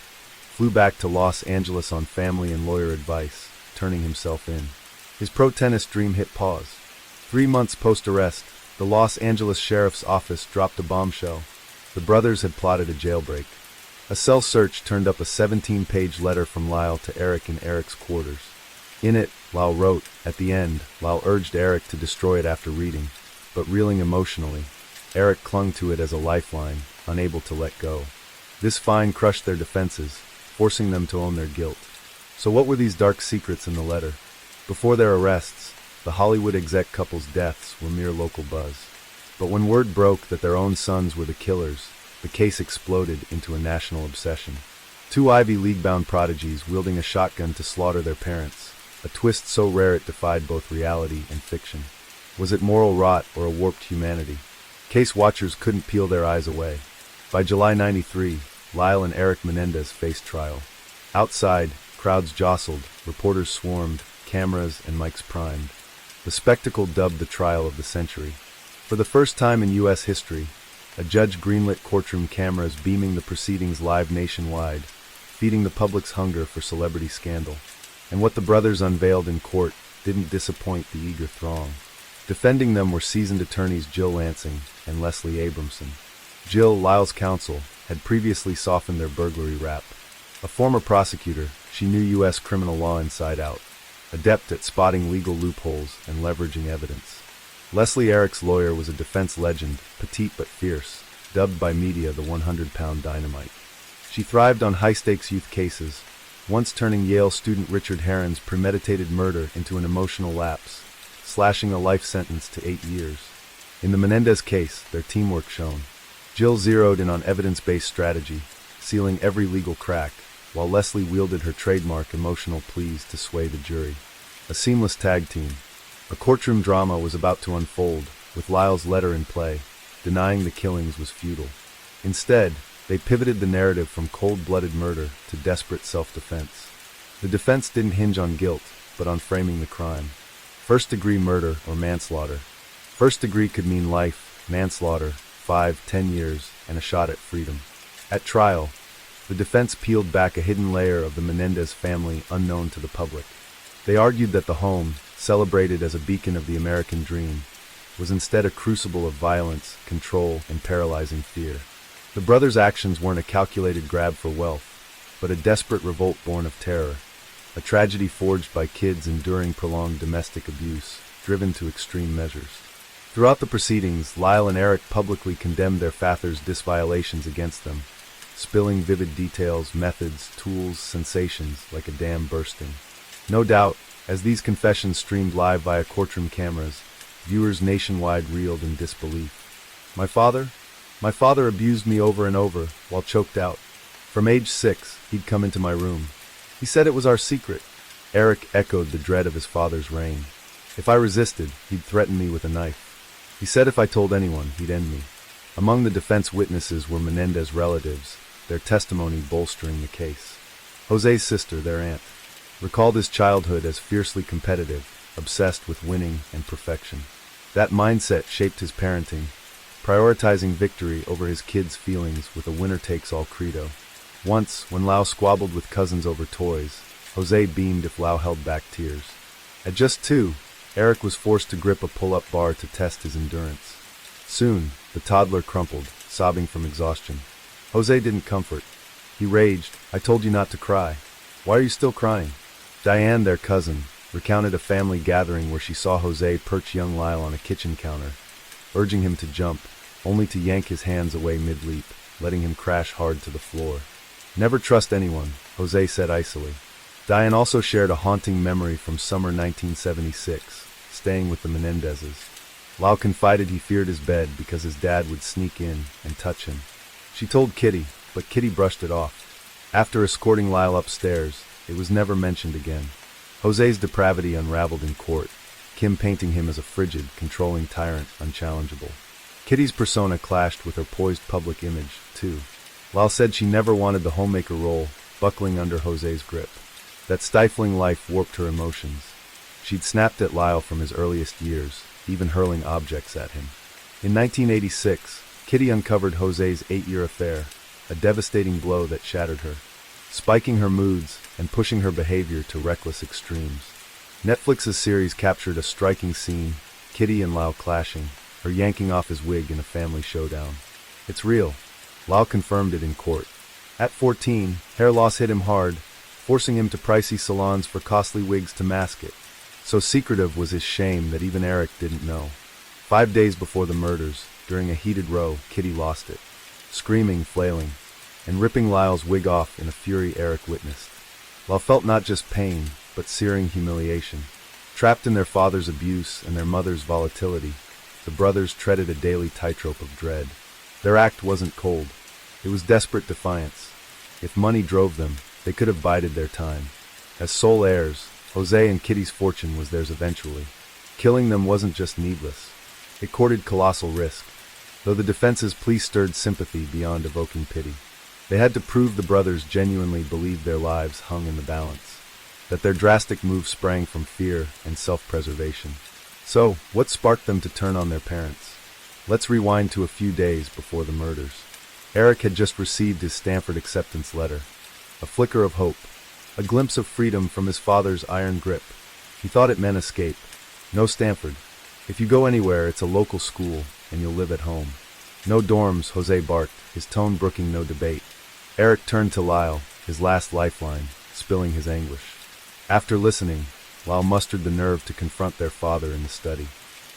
flew back to Los Angeles on family and lawyer advice, turning himself in. His pro tennis dream hit pause. 3 months post-arrest, the Los Angeles Sheriff's Office dropped a bombshell. The brothers had plotted a jailbreak. A cell search turned up a 17-page letter from Lyle to Eric in Eric's quarters. In it, Lyle wrote, at the end, Lyle urged Eric to destroy it after reading, but reeling emotionally, Eric clung to it as a lifeline, unable to let go. This find crushed their defenses, forcing them to own their guilt. So what were these dark secrets in the letter? Before their arrests, the Hollywood exec couple's deaths were mere local buzz. But when word broke that their own sons were the killers, the case exploded into a national obsession. Two Ivy League-bound prodigies wielding a shotgun to slaughter their parents, a twist so rare it defied both reality and fiction. Was it moral rot or a warped humanity? Case watchers couldn't peel their eyes away. By July '93, Lyle and Eric Menendez faced trial. Outside, crowds jostled, reporters swarmed, cameras and mics primed. The spectacle dubbed the trial of the century. For the first time in U.S. history, a judge greenlit courtroom cameras beaming the proceedings live nationwide, feeding the public's hunger for celebrity scandal. And what the brothers unveiled in court didn't disappoint the eager throng. Defending them were seasoned attorneys Jill Lansing and Leslie Abramson. Jill, Lyle's counsel, had previously softened their burglary rap. A former prosecutor, she knew U.S. criminal law inside out, adept at spotting legal loopholes and leveraging evidence. Leslie Eric's lawyer was a defense legend, petite but fierce, dubbed by media the 100-pound dynamite. She thrived on high-stakes youth cases, once turning Yale student Richard Herron's premeditated murder into an emotional lapse, slashing a life sentence to 8 years. In the Menendez case, their teamwork shone. Jill zeroed in on evidence-based strategy, sealing every legal crack, while Leslie wielded her trademark emotional pleas to sway the jury. A seamless tag team. A courtroom drama was about to unfold, with Lyle's letter in play, denying the killings was futile. Instead, they pivoted the narrative from cold-blooded murder to desperate self-defense. The defense didn't hinge on guilt, but on framing the crime. First-degree murder or manslaughter. First degree could mean life, manslaughter, 5-10 years, and a shot at freedom. At trial, the defense peeled back a hidden layer of the Menendez family unknown to the public. They argued that the home, celebrated as a beacon of the American dream, was instead a crucible of violence, control, and paralyzing fear. The brothers' actions weren't a calculated grab for wealth, but a desperate revolt born of terror, a tragedy forged by kids enduring prolonged domestic abuse, driven to extreme measures. Throughout the proceedings, Lyle and Eric publicly condemned their father's disviolations against them, spilling vivid details, methods, tools, sensations like a dam bursting. No doubt, as these confessions streamed live via courtroom cameras, viewers nationwide reeled in disbelief. My father abused me over and over, while choked out. From age 6, he'd come into my room. He said it was our secret. Eric echoed the dread of his father's reign. If I resisted, he'd threaten me with a knife. He said if I told anyone, he'd end me. Among the defense witnesses were Menendez relatives, their testimony bolstering the case. Jose's sister, their aunt, recalled his childhood as fiercely competitive, obsessed with winning and perfection. That mindset shaped his parenting, prioritizing victory over his kids' feelings with a winner-takes-all credo. Once, when Lau squabbled with cousins over toys, Jose beamed if Lau held back tears. At just 2, Eric was forced to grip a pull-up bar to test his endurance. Soon, the toddler crumpled, sobbing from exhaustion. Jose didn't comfort. He raged, "I told you not to cry. Why are you still crying?" Diane, their cousin, recounted a family gathering where she saw Jose perch young Lyle on a kitchen counter, urging him to jump, only to yank his hands away mid-leap, letting him crash hard to the floor. "Never trust anyone," Jose said icily. Diane also shared a haunting memory from summer 1976, staying with the Menendezes. Lyle confided he feared his bed because his dad would sneak in and touch him. She told Kitty, but Kitty brushed it off. After escorting Lyle upstairs, it was never mentioned again. Jose's depravity unraveled in court, Kim painting him as a frigid, controlling tyrant, unchallengeable. Kitty's persona clashed with her poised public image, too. Lyle said she never wanted the homemaker role, buckling under Jose's grip. That stifling life warped her emotions. She'd snapped at Lyle from his earliest years, even hurling objects at him. In 1986, Kitty uncovered Jose's 8-year affair, a devastating blow that shattered her, spiking her moods and pushing her behavior to reckless extremes. Netflix's series captured a striking scene, Kitty and Lyle clashing, her yanking off his wig in a family showdown. "It's real." Lyle confirmed it in court. At 14, hair loss hit him hard, forcing him to pricey salons for costly wigs to mask it. So secretive was his shame that even Eric didn't know. 5 days before the murders, during a heated row, Kitty lost it, screaming, flailing, and ripping Lyle's wig off in a fury Eric witnessed. Lyle felt not just pain, but searing humiliation. Trapped in their father's abuse and their mother's volatility, the brothers treaded a daily tightrope of dread. Their act wasn't cold. It was desperate defiance. If money drove them, they could have bided their time. As sole heirs, Jose and Kitty's fortune was theirs eventually. Killing them wasn't just needless. It courted colossal risk, though the defense's plea stirred sympathy beyond evoking pity. They had to prove the brothers genuinely believed their lives hung in the balance, that their drastic move sprang from fear and self-preservation. So, what sparked them to turn on their parents? Let's rewind to a few days before the murders. Eric had just received his Stanford acceptance letter. A flicker of hope, a glimpse of freedom from his father's iron grip. He thought it meant escape. No Stanford. If you go anywhere, it's a local school, and you'll live at home. No dorms, Jose barked, his tone brooking no debate. Eric turned to Lyle, his last lifeline, spilling his anguish. After listening, Lyle mustered the nerve to confront their father in the study.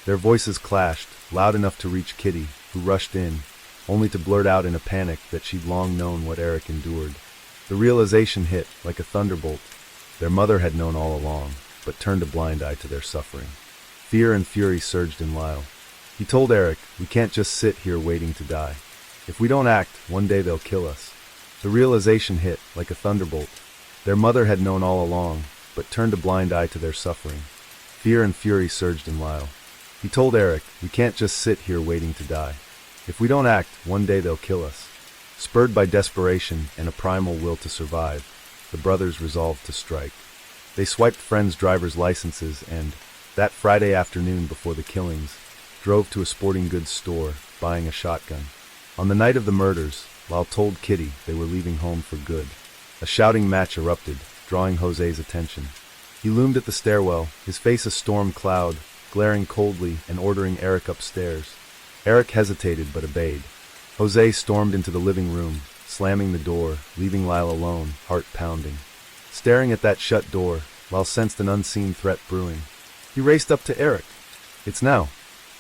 Their voices clashed, loud enough to reach Kitty, who rushed in, only to blurt out in a panic that she'd long known what Eric endured. The realization hit like a thunderbolt. Their mother had known all along, but turned a blind eye to their suffering. Fear and fury surged in Lyle. He told Eric, "We can't just sit here waiting to die. If we don't act, one day they'll kill us." The realization hit like a thunderbolt. Their mother had known all along, but turned a blind eye to their suffering. Fear and fury surged in Lyle. He told Eric, "We can't just sit here waiting to die. If we don't act, one day they'll kill us." Spurred by desperation and a primal will to survive, the brothers resolved to strike. They swiped friends' driver's licenses and, that Friday afternoon before the killings, drove to a sporting goods store, buying a shotgun. On the night of the murders, Lyle told Kitty they were leaving home for good. A shouting match erupted, drawing Jose's attention. He loomed at the stairwell, his face a storm cloud, glaring coldly and ordering Eric upstairs. Eric hesitated but obeyed. Jose stormed into the living room, slamming the door, leaving Lyle alone, heart pounding. Staring at that shut door, Lyle sensed an unseen threat brewing. He raced up to Eric. "It's now."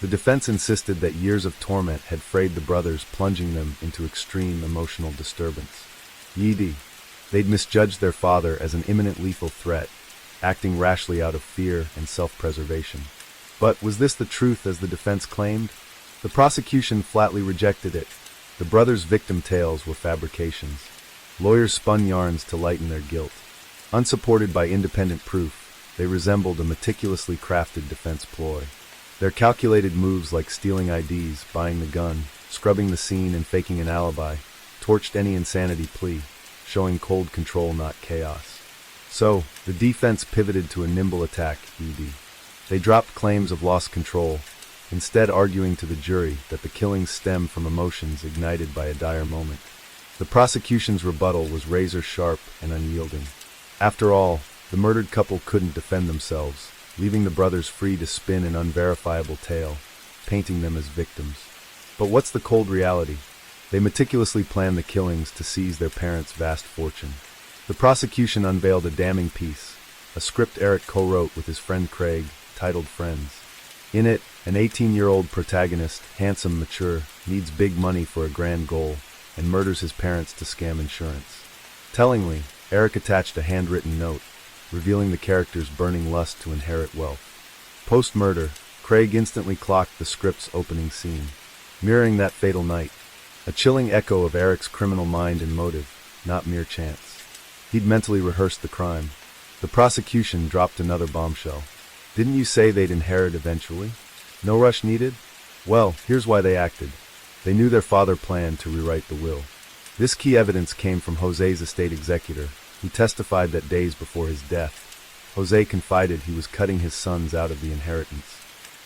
The defense insisted that years of torment had frayed the brothers, plunging them into extreme emotional disturbance. Yeedy. They'd misjudged their father as an imminent lethal threat, acting rashly out of fear and self-preservation. But was this the truth as the defense claimed? The prosecution flatly rejected it. The brothers' victim tales were fabrications. Lawyers spun yarns to lighten their guilt. Unsupported by independent proof, they resembled a meticulously crafted defense ploy. Their calculated moves like stealing IDs, buying the gun, scrubbing the scene and faking an alibi, torched any insanity plea, showing cold control not chaos. So, the defense pivoted to a nimble attack, ED. They dropped claims of lost control, instead arguing to the jury that the killings stemmed from emotions ignited by a dire moment. The prosecution's rebuttal was razor-sharp and unyielding. After all, the murdered couple couldn't defend themselves, leaving the brothers free to spin an unverifiable tale, painting them as victims. But what's the cold reality? They meticulously planned the killings to seize their parents' vast fortune. The prosecution unveiled a damning piece, a script Eric co-wrote with his friend Craig, titled Friends. In it, an 18-year-old protagonist, handsome, mature, needs big money for a grand goal, and murders his parents to scam insurance. Tellingly, Eric attached a handwritten note, revealing the character's burning lust to inherit wealth. Post-murder, Craig instantly clocked the script's opening scene, mirroring that fatal night, a chilling echo of Eric's criminal mind and motive, not mere chance. He'd mentally rehearsed the crime. The prosecution dropped another bombshell. Didn't you say they'd inherit eventually? No rush needed? Well, here's why they acted. They knew their father planned to rewrite the will. This key evidence came from Jose's estate executor, who testified that days before his death, Jose confided he was cutting his sons out of the inheritance.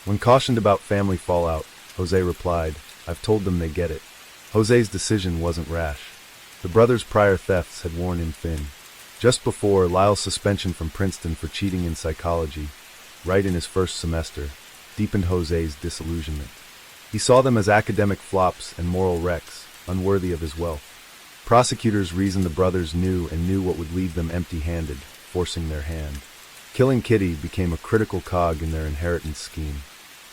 When cautioned about family fallout, Jose replied, "I've told them they get it." Jose's decision wasn't rash. The brothers' prior thefts had worn him thin. Just before, Lyle's suspension from Princeton for cheating in psychology, right in his first semester, deepened Jose's disillusionment. He saw them as academic flops and moral wrecks, unworthy of his wealth. Prosecutors reasoned the brothers knew what would leave them empty-handed, forcing their hand. Killing Kitty became a critical cog in their inheritance scheme.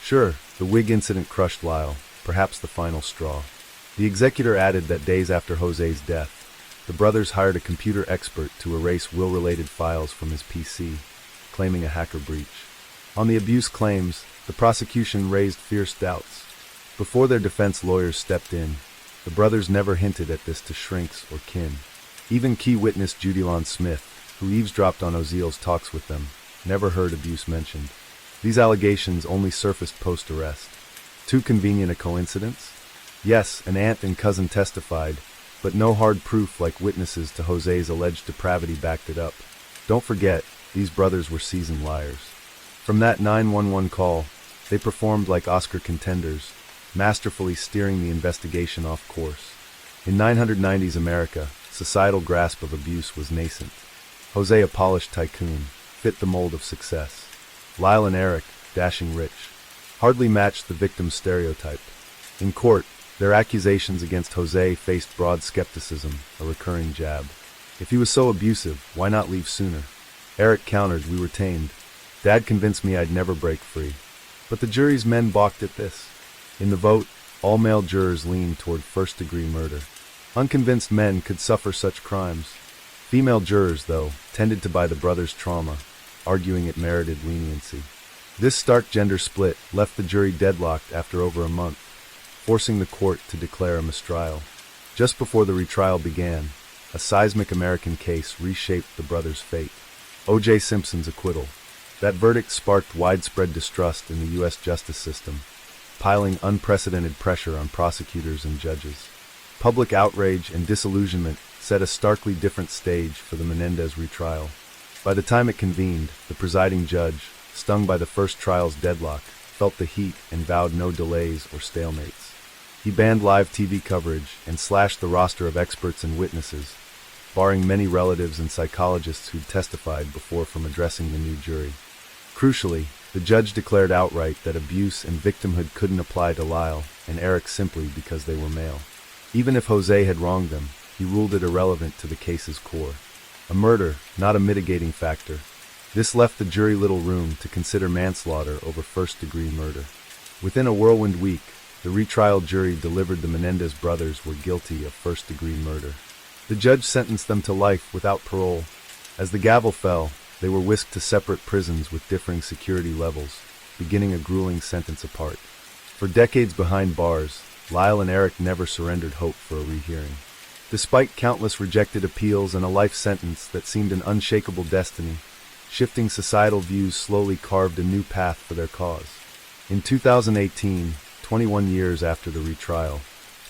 Sure, the wig incident crushed Lyle, perhaps the final straw. The executor added that days after Jose's death, the brothers hired a computer expert to erase will-related files from his PC, claiming a hacker breach. On the abuse claims, the prosecution raised fierce doubts. Before their defense lawyers stepped in, the brothers never hinted at this to shrinks or kin. Even key witness Judilon Smith, who eavesdropped on Oziel's talks with them, never heard abuse mentioned. These allegations only surfaced post-arrest. Too convenient a coincidence? Yes, an aunt and cousin testified, but no hard proof like witnesses to Jose's alleged depravity backed it up. Don't forget, these brothers were seasoned liars. From that 911 call, they performed like Oscar contenders, masterfully steering the investigation off course. In 990s America, societal grasp of abuse was nascent. Jose, a polished tycoon, fit the mold of success. Lyle and Eric, dashing rich, hardly matched the victim's stereotype. In court, their accusations against Jose faced broad skepticism, a recurring jab. If he was so abusive, why not leave sooner? Eric countered, "We were tamed. Dad convinced me I'd never break free." But the jury's men balked at this. In the vote, all male jurors leaned toward first-degree murder. Unconvinced men could suffer such crimes. Female jurors, though, tended to buy the brothers' trauma, arguing it merited leniency. This stark gender split left the jury deadlocked after over a month, forcing the court to declare a mistrial. Just before the retrial began, a seismic American case reshaped the brothers' fate. O.J. Simpson's acquittal. That verdict sparked widespread distrust in the U.S. justice system, piling unprecedented pressure on prosecutors and judges. Public outrage and disillusionment set a starkly different stage for the Menendez retrial. By the time it convened, the presiding judge, stung by the first trial's deadlock, felt the heat and vowed no delays or stalemates. He banned live TV coverage and slashed the roster of experts and witnesses, barring many relatives and psychologists who'd testified before from addressing the new jury. Crucially, the judge declared outright that abuse and victimhood couldn't apply to Lyle and Eric simply because they were male. Even if Jose had wronged them, he ruled it irrelevant to the case's core. A murder, not a mitigating factor. This left the jury little room to consider manslaughter over first-degree murder. Within a whirlwind week, the retrial jury delivered the Menendez brothers were guilty of first-degree murder. The judge sentenced them to life without parole. As the gavel fell, they were whisked to separate prisons with differing security levels, beginning a grueling sentence apart. For decades behind bars, Lyle and Eric never surrendered hope for a rehearing. Despite countless rejected appeals and a life sentence that seemed an unshakable destiny, shifting societal views slowly carved a new path for their cause. In 2018, 21 years after the retrial,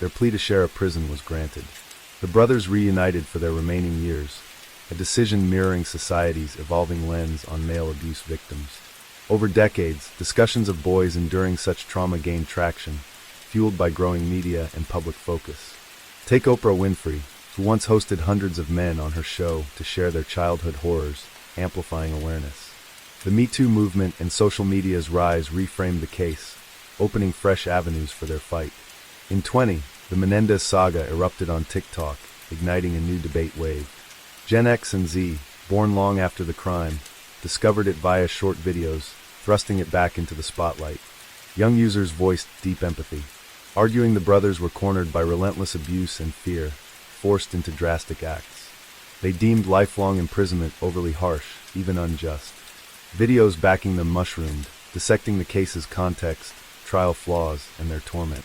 their plea to share a prison was granted. The brothers reunited for their remaining years, a decision mirroring society's evolving lens on male abuse victims. Over decades, discussions of boys enduring such trauma gained traction, fueled by growing media and public focus. Take Oprah Winfrey, who once hosted hundreds of men on her show to share their childhood horrors, amplifying awareness. The Me Too movement and social media's rise reframed the case, opening fresh avenues for their fight. In 2020, the Menendez saga erupted on TikTok, igniting a new debate wave. Gen X and Z, born long after the crime, discovered it via short videos, thrusting it back into the spotlight. Young users voiced deep empathy, arguing the brothers were cornered by relentless abuse and fear, forced into drastic acts. They deemed lifelong imprisonment overly harsh, even unjust. Videos backing them mushroomed, dissecting the case's context, trial flaws, and their torment.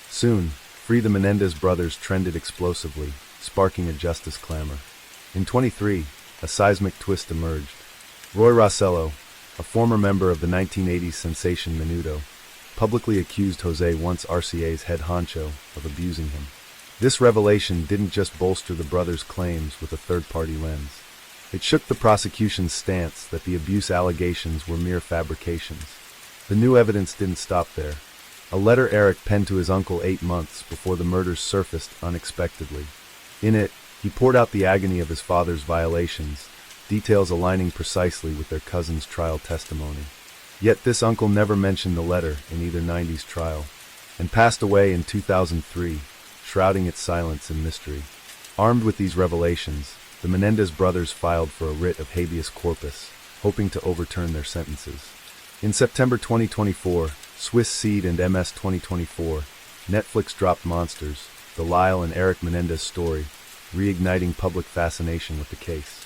Soon, Free the Menendez brothers trended explosively, sparking a justice clamor. In 23, a seismic twist emerged. Roy Rossello, a former member of the 1980s sensation Menudo, publicly accused Jose, once RCA's head honcho, of abusing him. This revelation didn't just bolster the brothers' claims with a third-party lens. It shook the prosecution's stance that the abuse allegations were mere fabrications. The new evidence didn't stop there. A letter Eric penned to his uncle 8 months before the murders surfaced unexpectedly. In it, he poured out the agony of his father's violations, details aligning precisely with their cousin's trial testimony. Yet this uncle never mentioned the letter in either 90s trial, and passed away in 2003, shrouding its silence in mystery. Armed with these revelations, the Menendez brothers filed for a writ of habeas corpus, hoping to overturn their sentences. In September 2024, Swiss Seed and MS 2024, Netflix dropped Monsters, the Lyle and Eric Menendez story, reigniting public fascination with the case.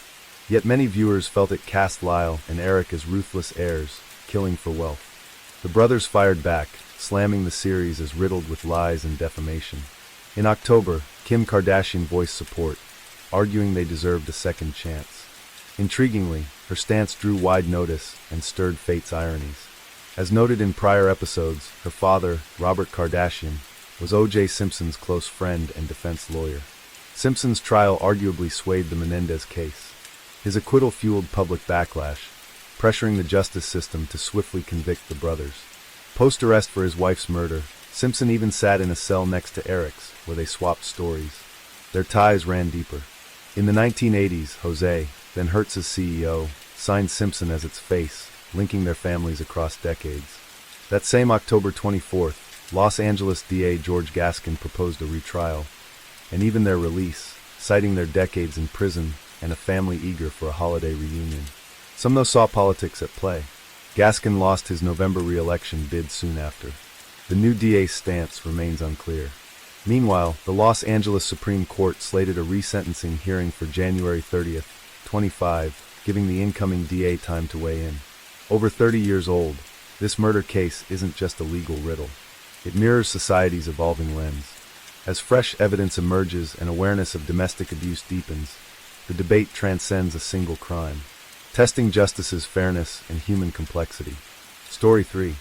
Yet many viewers felt it cast Lyle and Eric as ruthless heirs, killing for wealth. The brothers fired back, slamming the series as riddled with lies and defamation. In October, Kim Kardashian voiced support, arguing they deserved a second chance. Intriguingly, her stance drew wide notice and stirred fate's ironies. As noted in prior episodes, her father, Robert Kardashian, was O.J. Simpson's close friend and defense lawyer. Simpson's trial arguably swayed the Menendez case. His acquittal fueled public backlash, pressuring the justice system to swiftly convict the brothers. Post-arrest for his wife's murder, Simpson even sat in a cell next to Eric's, where they swapped stories. Their ties ran deeper. In the 1980s, Jose, then Hertz's CEO, signed Simpson as its face, linking their families across decades. That same October 24th, Los Angeles DA George Gascon proposed a retrial, and even their release, citing their decades in prison and a family eager for a holiday reunion. Some though saw politics at play. Gascon lost his November re-election bid soon after. The new DA's stance remains unclear. Meanwhile, the Los Angeles Supreme Court slated a resentencing hearing for January 30th, 25, giving the incoming DA time to weigh in. Over 30 years old, this murder case isn't just a legal riddle. It mirrors society's evolving lens. As fresh evidence emerges and awareness of domestic abuse deepens, the debate transcends a single crime, testing justice's fairness and human complexity. Story 3.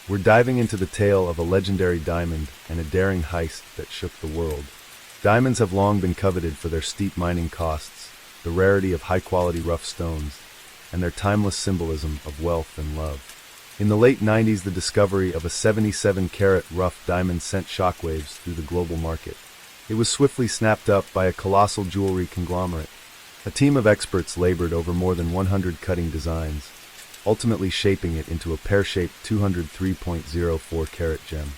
We're diving into the tale of a legendary diamond and a daring heist that shook the world. Diamonds have long been coveted for their steep mining costs, the rarity of high-quality rough stones, and their timeless symbolism of wealth and love. In the late 90s, the discovery of a 77-carat rough diamond sent shockwaves through the global market. It was swiftly snapped up by a colossal jewelry conglomerate. A team of experts labored over more than 100 cutting designs, ultimately shaping it into a pear-shaped 203.04-carat gem.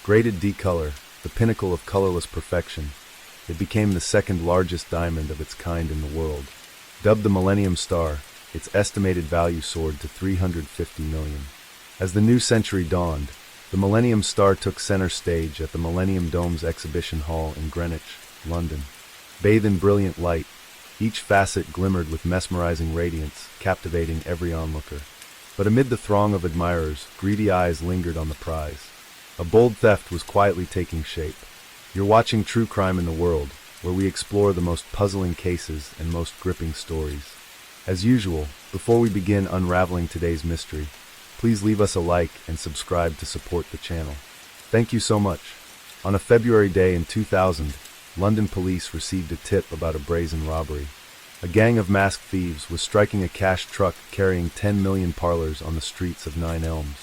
Graded D-color, the pinnacle of colorless perfection, it became the second largest diamond of its kind in the world. Dubbed the Millennium Star, its estimated value soared to $350 million. As the new century dawned, the Millennium Star took center stage at the Millennium Dome's exhibition hall in Greenwich, London. Bathed in brilliant light, each facet glimmered with mesmerizing radiance, captivating every onlooker. But amid the throng of admirers, greedy eyes lingered on the prize. A bold theft was quietly taking shape. You're watching True Crime in the World, where we explore the most puzzling cases and most gripping stories. As usual, before we begin unraveling today's mystery, please leave us a like and subscribe to support the channel. Thank you so much. On a February day in 2000, London police received a tip about a brazen robbery. A gang of masked thieves was striking a cash truck carrying 10 million parlors on the streets of Nine Elms.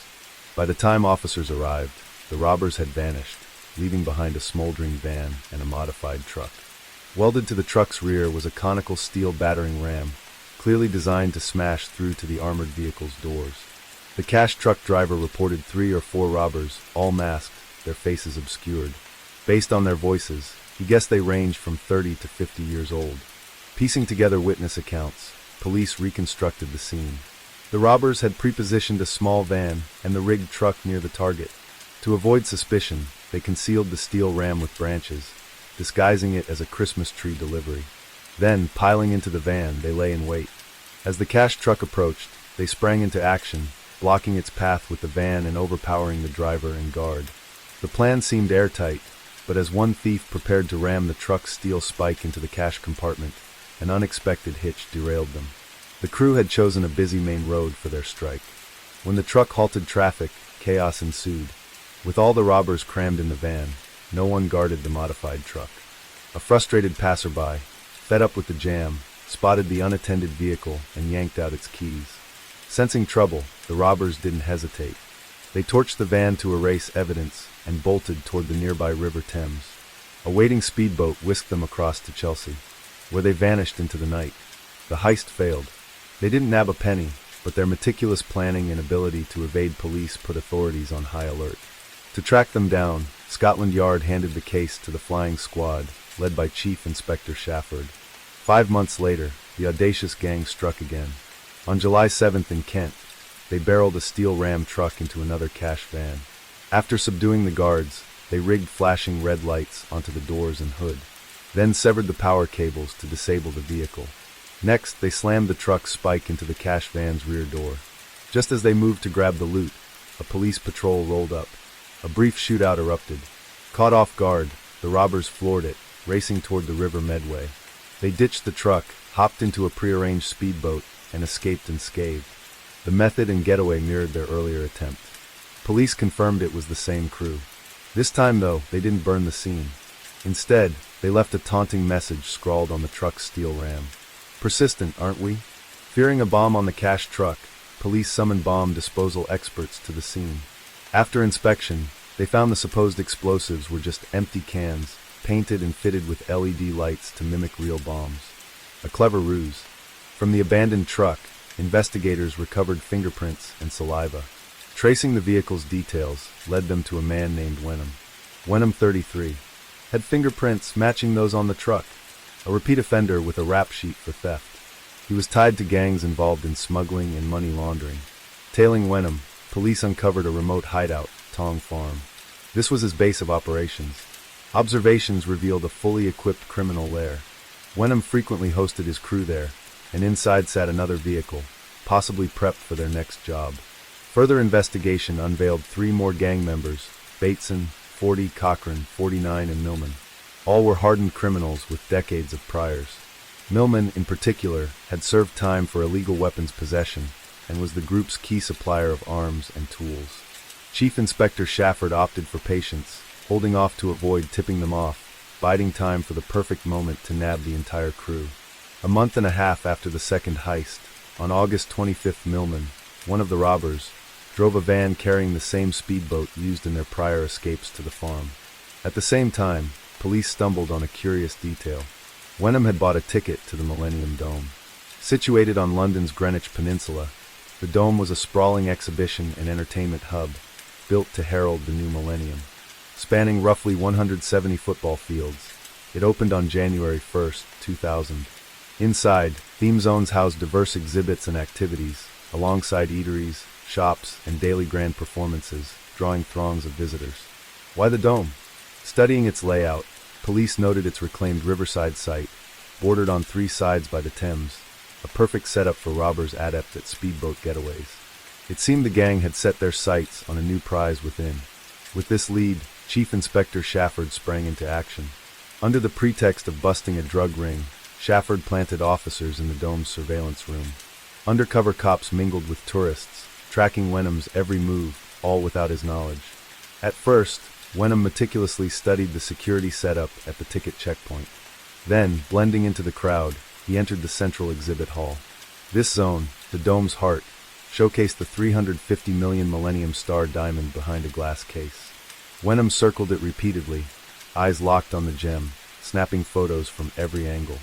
By the time officers arrived, the robbers had vanished, leaving behind a smoldering van and a modified truck. Welded to the truck's rear was a conical steel battering ram, clearly designed to smash through to the armored vehicle's doors. The cash truck driver reported 3 or 4 robbers, all masked, their faces obscured. Based on their voices, he guessed they ranged from 30 to 50 years old. Piecing together witness accounts, police reconstructed the scene. The robbers had prepositioned a small van and the rigged truck near the target. To avoid suspicion, they concealed the steel ram with branches, disguising it as a Christmas tree delivery. Then, piling into the van, they lay in wait. As the cash truck approached, they sprang into action, blocking its path with the van and overpowering the driver and guard. The plan seemed airtight, but as one thief prepared to ram the truck's steel spike into the cash compartment, an unexpected hitch derailed them. The crew had chosen a busy main road for their strike. When the truck halted traffic, chaos ensued. With all the robbers crammed in the van, no one guarded the modified truck. A frustrated passerby, fed up with the jam, spotted the unattended vehicle and yanked out its keys. Sensing trouble, the robbers didn't hesitate. They torched the van to erase evidence and bolted toward the nearby River Thames. A waiting speedboat whisked them across to Chelsea, where they vanished into the night. The heist failed. They didn't nab a penny, but their meticulous planning and ability to evade police put authorities on high alert. To track them down, Scotland Yard handed the case to the flying squad, led by Chief Inspector Shafford. 5 months later, the audacious gang struck again. On July 7th in Kent, they barreled a steel ram truck into another cash van. After subduing the guards, they rigged flashing red lights onto the doors and hood, then severed the power cables to disable the vehicle. Next, they slammed the truck's spike into the cash van's rear door. Just as they moved to grab the loot, a police patrol rolled up. A brief shootout erupted. Caught off guard, the robbers floored it, racing toward the River Medway. They ditched the truck, hopped into a prearranged speedboat, and escaped unscathed. The method and getaway mirrored their earlier attempt. Police confirmed it was the same crew. This time, though, they didn't burn the scene. Instead, they left a taunting message scrawled on the truck's steel ram. "Persistent, aren't we?" Fearing a bomb on the cash truck, police summoned bomb disposal experts to the scene. After inspection, they found the supposed explosives were just empty cans, painted and fitted with LED lights to mimic real bombs. A clever ruse. From the abandoned truck, investigators recovered fingerprints and saliva. Tracing the vehicle's details led them to a man named Wenham. Wenham, 33, had fingerprints matching those on the truck, a repeat offender with a rap sheet for theft. He was tied to gangs involved in smuggling and money laundering. Tailing Wenham, police uncovered a remote hideout, Tong Farm. This was his base of operations. Observations revealed a fully equipped criminal lair. Wenham frequently hosted his crew there, and inside sat another vehicle, possibly prepped for their next job. Further investigation unveiled 3 more gang members, Bateson, 40, Cochran, 49, and Millman. All were hardened criminals with decades of priors. Millman, in particular, had served time for illegal weapons possession and was the group's key supplier of arms and tools. Chief Inspector Shafford opted for patience, holding off to avoid tipping them off, biding time for the perfect moment to nab the entire crew. A month and a half after the second heist, on August 25th, Millman, one of the robbers, drove a van carrying the same speedboat used in their prior escapes to the farm. At the same time, police stumbled on a curious detail. Wenham had bought a ticket to the Millennium Dome. Situated on London's Greenwich Peninsula, the dome was a sprawling exhibition and entertainment hub, built to herald the new millennium. Spanning roughly 170 football fields, it opened on January 1st, 2000. Inside, theme zones housed diverse exhibits and activities, alongside eateries, shops, and daily grand performances, drawing throngs of visitors. Why the dome? Studying its layout, police noted its reclaimed riverside site, bordered on 3 sides by the Thames, a perfect setup for robbers adept at speedboat getaways. It seemed the gang had set their sights on a new prize within. With this lead, Chief Inspector Shafford sprang into action. Under the pretext of busting a drug ring, Shafford planted officers in the dome's surveillance room. Undercover cops mingled with tourists, tracking Wenham's every move, all without his knowledge. At first, Wenham meticulously studied the security setup at the ticket checkpoint. Then, blending into the crowd, he entered the central exhibit hall. This zone, the dome's heart, showcased the 350 million Millennium Star diamond behind a glass case. Wenham circled it repeatedly, eyes locked on the gem, snapping photos from every angle.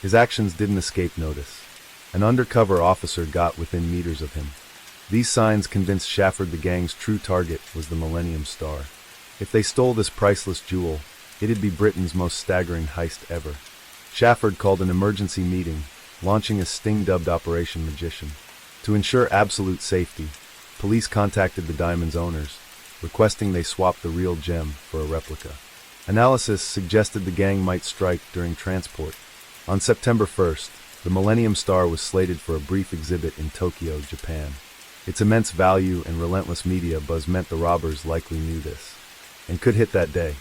His actions didn't escape notice. An undercover officer got within meters of him. These signs convinced Shafford the gang's true target was the Millennium Star. If they stole this priceless jewel, it'd be Britain's most staggering heist ever. Shafford called an emergency meeting, launching a sting-dubbed Operation Magician. To ensure absolute safety, police contacted the diamond's owners, requesting they swap the real gem for a replica. Analysis suggested the gang might strike during transport. On September 1st, the Millennium Star was slated for a brief exhibit in Tokyo, Japan. Its immense value and relentless media buzz meant the robbers likely knew this, and could hit that day.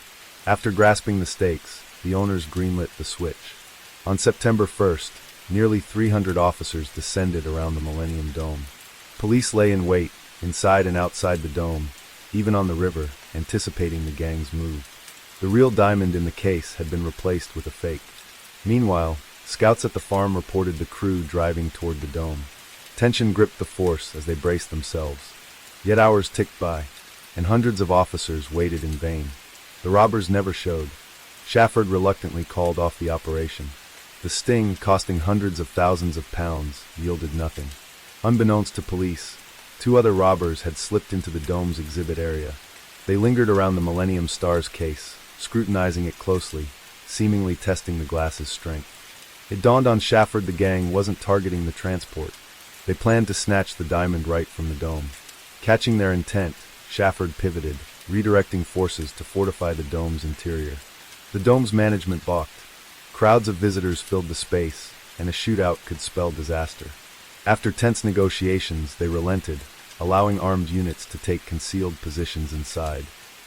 After grasping the stakes, the owners greenlit the switch. On September 1st, nearly 300 officers descended around the Millennium Dome. Police lay in wait, inside and outside the dome, even on the river, anticipating the gang's move. The real diamond in the case had been replaced with a fake. Meanwhile, scouts at the farm reported the crew driving toward the dome. Tension gripped the force as they braced themselves. Yet hours ticked by, and hundreds of officers waited in vain. The robbers never showed. Shafford reluctantly called off the operation. The sting, costing hundreds of thousands of pounds, yielded nothing. Unbeknownst to police, 2 other robbers had slipped into the dome's exhibit area. They lingered around the Millennium Star's case, scrutinizing it closely, seemingly testing the glass's strength. It dawned on Shafford the gang wasn't targeting the transport. They planned to snatch the diamond right from the dome. Catching their intent, Shafford pivoted, redirecting forces to fortify the dome's interior. The dome's management balked. Crowds of visitors filled the space, and a shootout could spell disaster. After tense negotiations, they relented, allowing armed units to take concealed positions inside.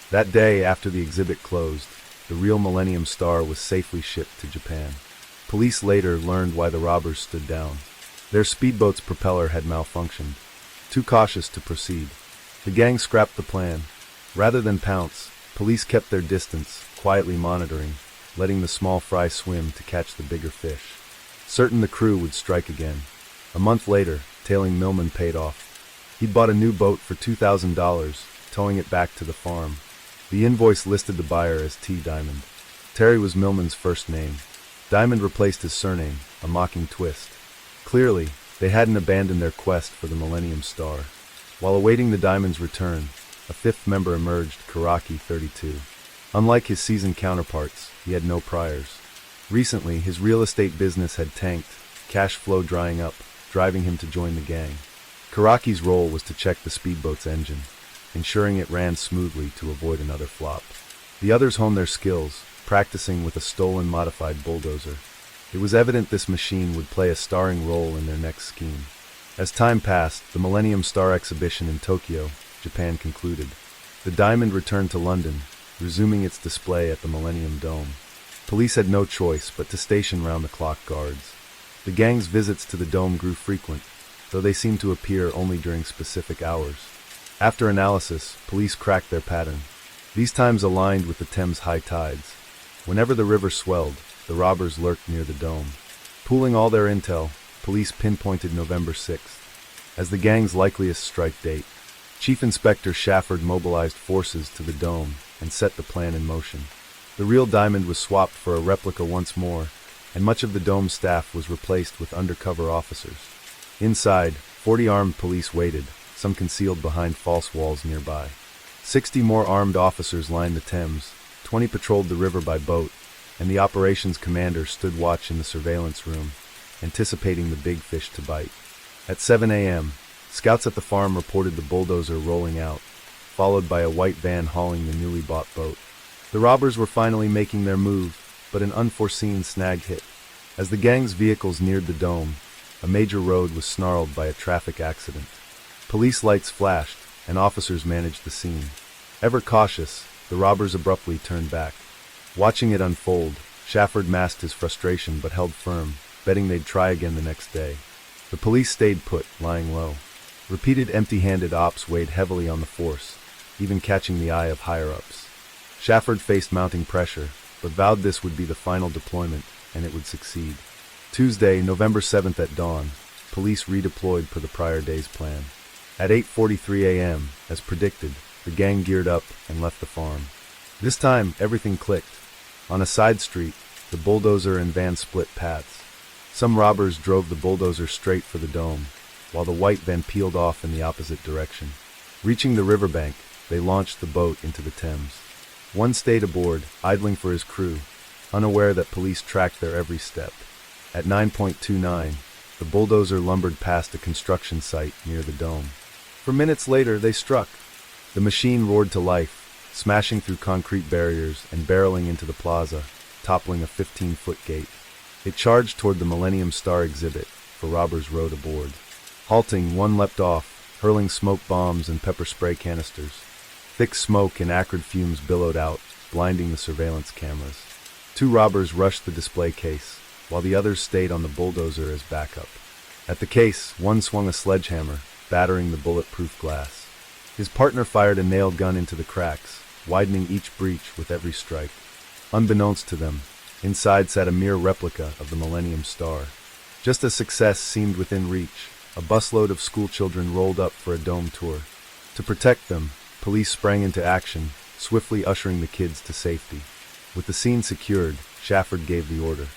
That day, after the exhibit closed, the real Millennium Star was safely shipped to Japan. Police later learned why the robbers stood down. Their speedboat's propeller had malfunctioned. Too cautious to proceed, the gang scrapped the plan. Rather than pounce, police kept their distance, quietly monitoring, letting the small fry swim to catch the bigger fish. Certain the crew would strike again. A month later, tailing Millman paid off. He'd bought a new boat for $2,000, towing it back to the farm. The invoice listed the buyer as T. Diamond. Terry was Millman's first name. Diamond replaced his surname, a mocking twist. Clearly, they hadn't abandoned their quest for the Millennium Star. While awaiting the Diamond's return, a fifth member emerged, Karaki, 32. Unlike his seasoned counterparts, he had no priors. Recently, his real estate business had tanked, cash flow drying up, driving him to join the gang. Karaki's role was to check the speedboat's engine, ensuring it ran smoothly to avoid another flop. The others honed their skills, practicing with a stolen modified bulldozer. It was evident this machine would play a starring role in their next scheme. As time passed, the Millennium Star exhibition in Tokyo, Japan concluded. The Diamond returned to London, resuming its display at the Millennium Dome. Police had no choice but to station round-the-clock guards. The gang's visits to the dome grew frequent, though they seemed to appear only during specific hours. After analysis, police cracked their pattern. These times aligned with the Thames high tides. Whenever the river swelled, the robbers lurked near the dome. Pooling all their intel, police pinpointed November 6th as the gang's likeliest strike date. Chief Inspector Shafford mobilized forces to the dome and set the plan in motion. The real Diamond was swapped for a replica once more, and much of the dome staff was replaced with undercover officers. Inside, 40 armed police waited, some concealed behind false walls nearby. 60 more armed officers lined the Thames, 20 patrolled the river by boat, and the operations commander stood watch in the surveillance room, anticipating the big fish to bite. At 7 a.m., scouts at the farm reported the bulldozer rolling out, followed by a white van hauling the newly bought boat. The robbers were finally making their move, but an unforeseen snag hit. As the gang's vehicles neared the dome, a major road was snarled by a traffic accident. Police lights flashed, and officers managed the scene. Ever cautious, the robbers abruptly turned back. Watching it unfold, Shafford masked his frustration but held firm, betting they'd try again the next day. The police stayed put, lying low. Repeated empty-handed ops weighed heavily on the force, even catching the eye of higher-ups. Shafford faced mounting pressure, but vowed this would be the final deployment, and it would succeed. Tuesday, November 7th at dawn, police redeployed per the prior day's plan. At 8:43 a.m., as predicted, the gang geared up and left the farm. This time, everything clicked. On a side street, the bulldozer and van split paths. Some robbers drove the bulldozer straight for the dome, while the white van peeled off in the opposite direction. Reaching the riverbank, they launched the boat into the Thames. One stayed aboard, idling for his crew, unaware that police tracked their every step. At 9:29, the bulldozer lumbered past a construction site near the dome. For minutes later, they struck. The machine roared to life, smashing through concrete barriers and barreling into the plaza, toppling a 15-foot gate. It charged toward the Millennium Star exhibit, for robbers rode aboard. Halting, one leapt off, hurling smoke bombs and pepper spray canisters. Thick smoke and acrid fumes billowed out, blinding the surveillance cameras. 2 robbers rushed the display case, while the others stayed on the bulldozer as backup. At the case, one swung a sledgehammer, battering the bulletproof glass. His partner fired a nail gun into the cracks, widening each breach with every strike. Unbeknownst to them, inside sat a mere replica of the Millennium Star. Just as success seemed within reach, a busload of schoolchildren rolled up for a dome tour. To protect them, police sprang into action, swiftly ushering the kids to safety. With the scene secured, Shafford gave the order.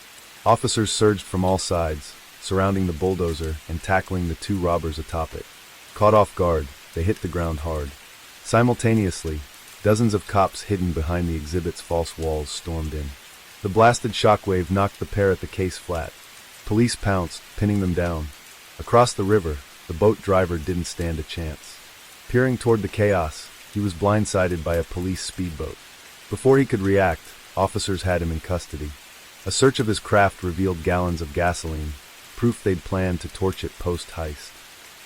Officers surged from all sides, surrounding the bulldozer and tackling the 2 robbers atop it. Caught off guard, they hit the ground hard. Simultaneously, dozens of cops hidden behind the exhibit's false walls stormed in. The blasted shockwave knocked the pair at the case flat. Police pounced, pinning them down. Across the river, the boat driver didn't stand a chance. Peering toward the chaos, he was blindsided by a police speedboat. Before he could react, officers had him in custody. A search of his craft revealed gallons of gasoline, proof they'd planned to torch it post-heist.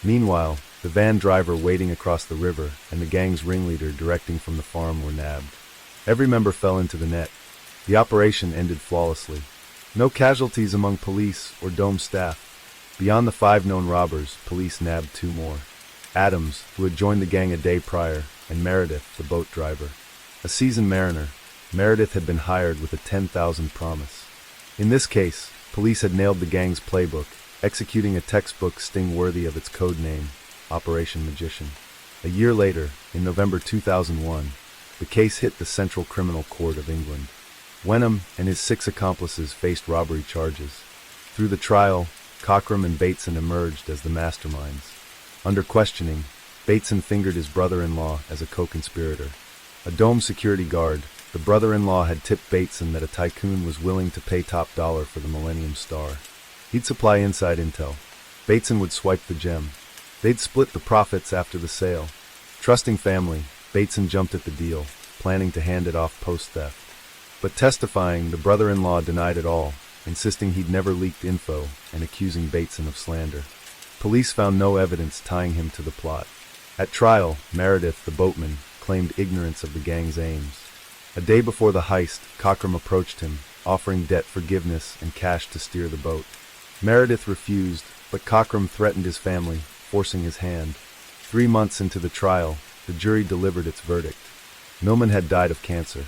Meanwhile, the van driver waiting across the river and the gang's ringleader directing from the farm were nabbed. Every member fell into the net. The operation ended flawlessly. No casualties among police or dome staff. Beyond the 5 known robbers, police nabbed 2 more. Adams, who had joined the gang a day prior, and Meredith, the boat driver. A seasoned mariner, Meredith had been hired with a 10,000 promise. In this case, police had nailed the gang's playbook, executing a textbook sting worthy of its code name, Operation Magician. A year later, in November 2001, the case hit the Central Criminal Court of England. Wenham and his 6 accomplices faced robbery charges. Through the trial, Cockram and Bateson emerged as the masterminds. Under questioning, Bateson fingered his brother-in-law as a co-conspirator. A dome security guard, the brother-in-law had tipped Bateson that a tycoon was willing to pay top dollar for the Millennium Star. He'd supply inside intel. Bateson would swipe the gem. They'd split the profits after the sale. Trusting family, Bateson jumped at the deal, planning to hand it off post-theft. But testifying, the brother-in-law denied it all, insisting he'd never leaked info and accusing Bateson of slander. Police found no evidence tying him to the plot. At trial, Meredith, the boatman, claimed ignorance of the gang's aims. A day before the heist, Cockram approached him, offering debt forgiveness and cash to steer the boat. Meredith refused, but Cockram threatened his family, forcing his hand. 3 months into the trial, the jury delivered its verdict. Millman had died of cancer.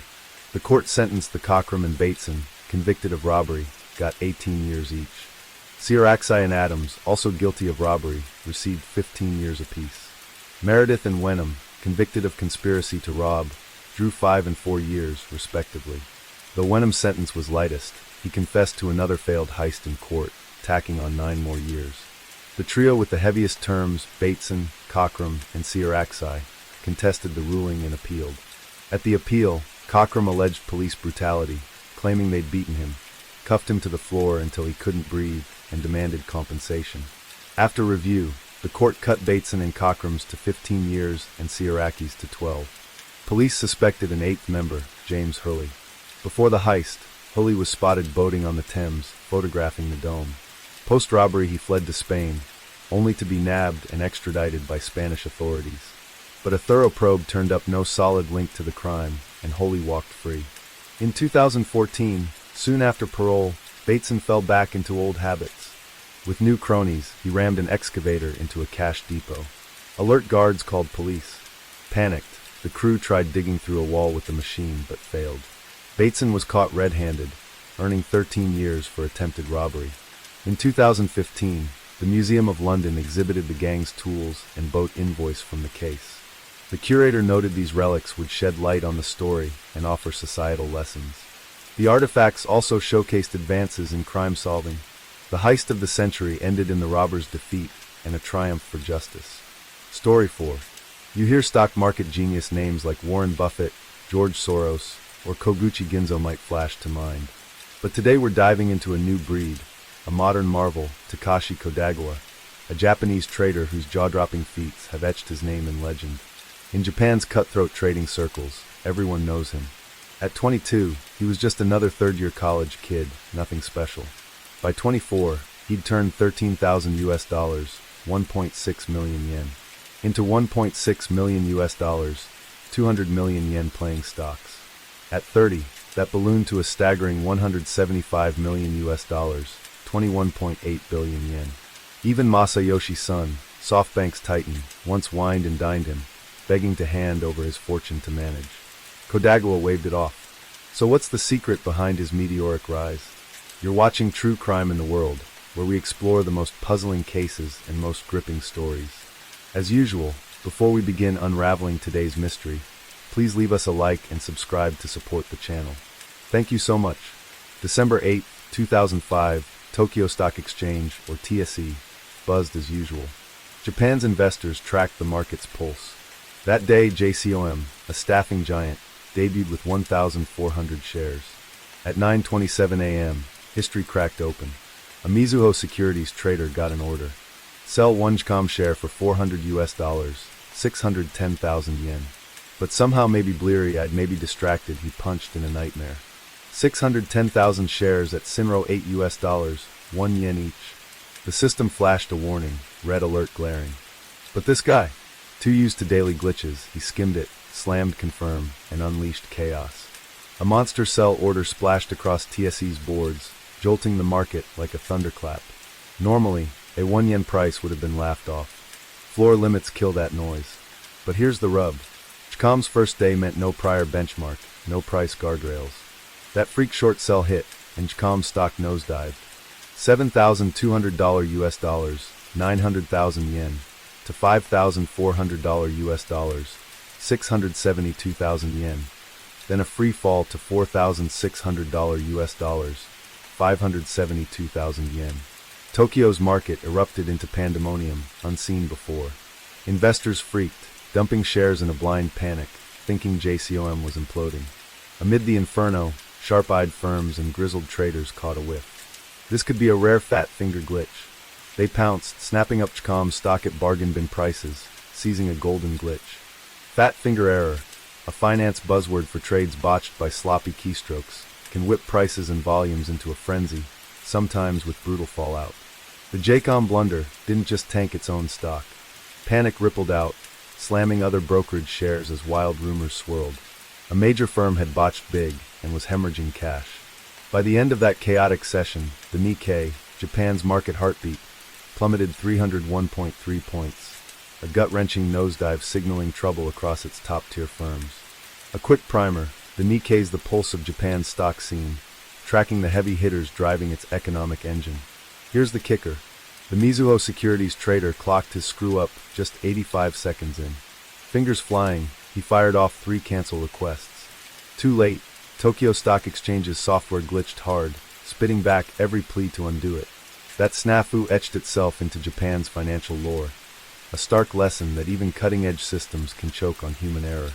The court sentenced the Cockram and Bateson, convicted of robbery, got 18 years each. Siraxi and Adams, also guilty of robbery, received 15 years apiece. Meredith and Wenham, convicted of conspiracy to rob, drew 5 and 4 years, respectively. Though Wenham's sentence was lightest, he confessed to another failed heist in court, tacking on 9 more years. The trio with the heaviest terms, Bateson, Cockram, and Siraxi, contested the ruling and appealed. At the appeal, Cockram alleged police brutality, claiming they'd beaten him, cuffed him to the floor until he couldn't breathe, and demanded compensation. After review, the court cut Bateson and Cockram's to 15 years and Siraki's to 12. Police suspected an 8th member, James Hurley. Before the heist, Hurley was spotted boating on the Thames, photographing the dome. Post-robbery he fled to Spain, only to be nabbed and extradited by Spanish authorities. But a thorough probe turned up no solid link to the crime, and Hurley walked free. In 2014, soon after parole, Bateson fell back into old habits. With new cronies, he rammed an excavator into a cash depot. Alert guards called police. Panicked, the crew tried digging through a wall with the machine, but failed. Bateson was caught red-handed, earning 13 years for attempted robbery. In 2015, the Museum of London exhibited the gang's tools and boat invoice from the case. The curator noted these relics would shed light on the story and offer societal lessons. The artifacts also showcased advances in crime solving. The heist of the century ended in the robbers' defeat and a triumph for justice. Story 4. You hear stock market genius names like Warren Buffett, George Soros, or Koguchi Ginzo might flash to mind. But today we're diving into a new breed, a modern marvel, Takashi Kodagawa, a Japanese trader whose jaw-dropping feats have etched his name in legend. In Japan's cutthroat trading circles, everyone knows him. At 22, he was just another third-year college kid, nothing special. By 24, he'd turned $13,000 1.6 million yen, into 1.6 million US, 200 million yen playing stocks. At 30, that ballooned to a staggering 175 million US, 21.8 billion yen. Even Masayoshi Son, SoftBank's titan, once wined and dined him, begging to hand over his fortune to manage. Kodagawa waved it off. So what's the secret behind his meteoric rise? You're watching True Crime in the World, where we explore the most puzzling cases and most gripping stories. As usual, before we begin unraveling today's mystery, please leave us a like and subscribe to support the channel. Thank you so much. December 8, 2005, Tokyo Stock Exchange, or TSE, buzzed as usual. Japan's investors tracked the market's pulse. That day, JCOM, a staffing giant, debuted with 1,400 shares. At 9:27 a.m., history cracked open. A Mizuho Securities trader got an order. Sell one JCOM share for $400, 610,000 yen. But somehow, maybe bleary-eyed, maybe distracted, he punched in a nightmare. 610,000 shares at Sinro $8, 1 yen each. The system flashed a warning, red alert glaring. But this guy, too used to daily glitches, he skimmed it, slammed confirm, and unleashed chaos. A monster sell order splashed across TSE's boards, jolting the market like a thunderclap. Normally, a 1 yen price would have been laughed off. Floor limits kill that noise. But here's the rub. Chcom's first day meant no prior benchmark, no price guardrails. That freak short sell hit, and Chcom's stock nosedived. $7,200 US dollars, 900,000 yen, to $5,400 US dollars, 672,000 yen. Then a free fall to $4,600 US dollars, 572,000 yen. Tokyo's market erupted into pandemonium, unseen before. Investors freaked, dumping shares in a blind panic, thinking JCOM was imploding. Amid the inferno, sharp-eyed firms and grizzled traders caught a whiff. This could be a rare fat finger glitch. They pounced, snapping up Chcom's stock at bargain bin prices, seizing a golden glitch. Fat finger error, a finance buzzword for trades botched by sloppy keystrokes, can whip prices and volumes into a frenzy, sometimes with brutal fallout. The JCOM blunder didn't just tank its own stock. Panic rippled out, slamming other brokerage shares as wild rumors swirled. A major firm had botched big and was hemorrhaging cash. By the end of that chaotic session, the Nikkei, Japan's market heartbeat, plummeted 301.3 points, a gut-wrenching nosedive signaling trouble across its top-tier firms. A quick primer, the Nikkei's the pulse of Japan's stock scene, tracking the heavy hitters driving its economic engine. Here's the kicker. The Mizuho Securities trader clocked his screw-up just 85 seconds in. Fingers flying, he fired off 3 cancel requests. Too late, Tokyo Stock Exchange's software glitched hard, spitting back every plea to undo it. That snafu etched itself into Japan's financial lore, a stark lesson that even cutting-edge systems can choke on human error.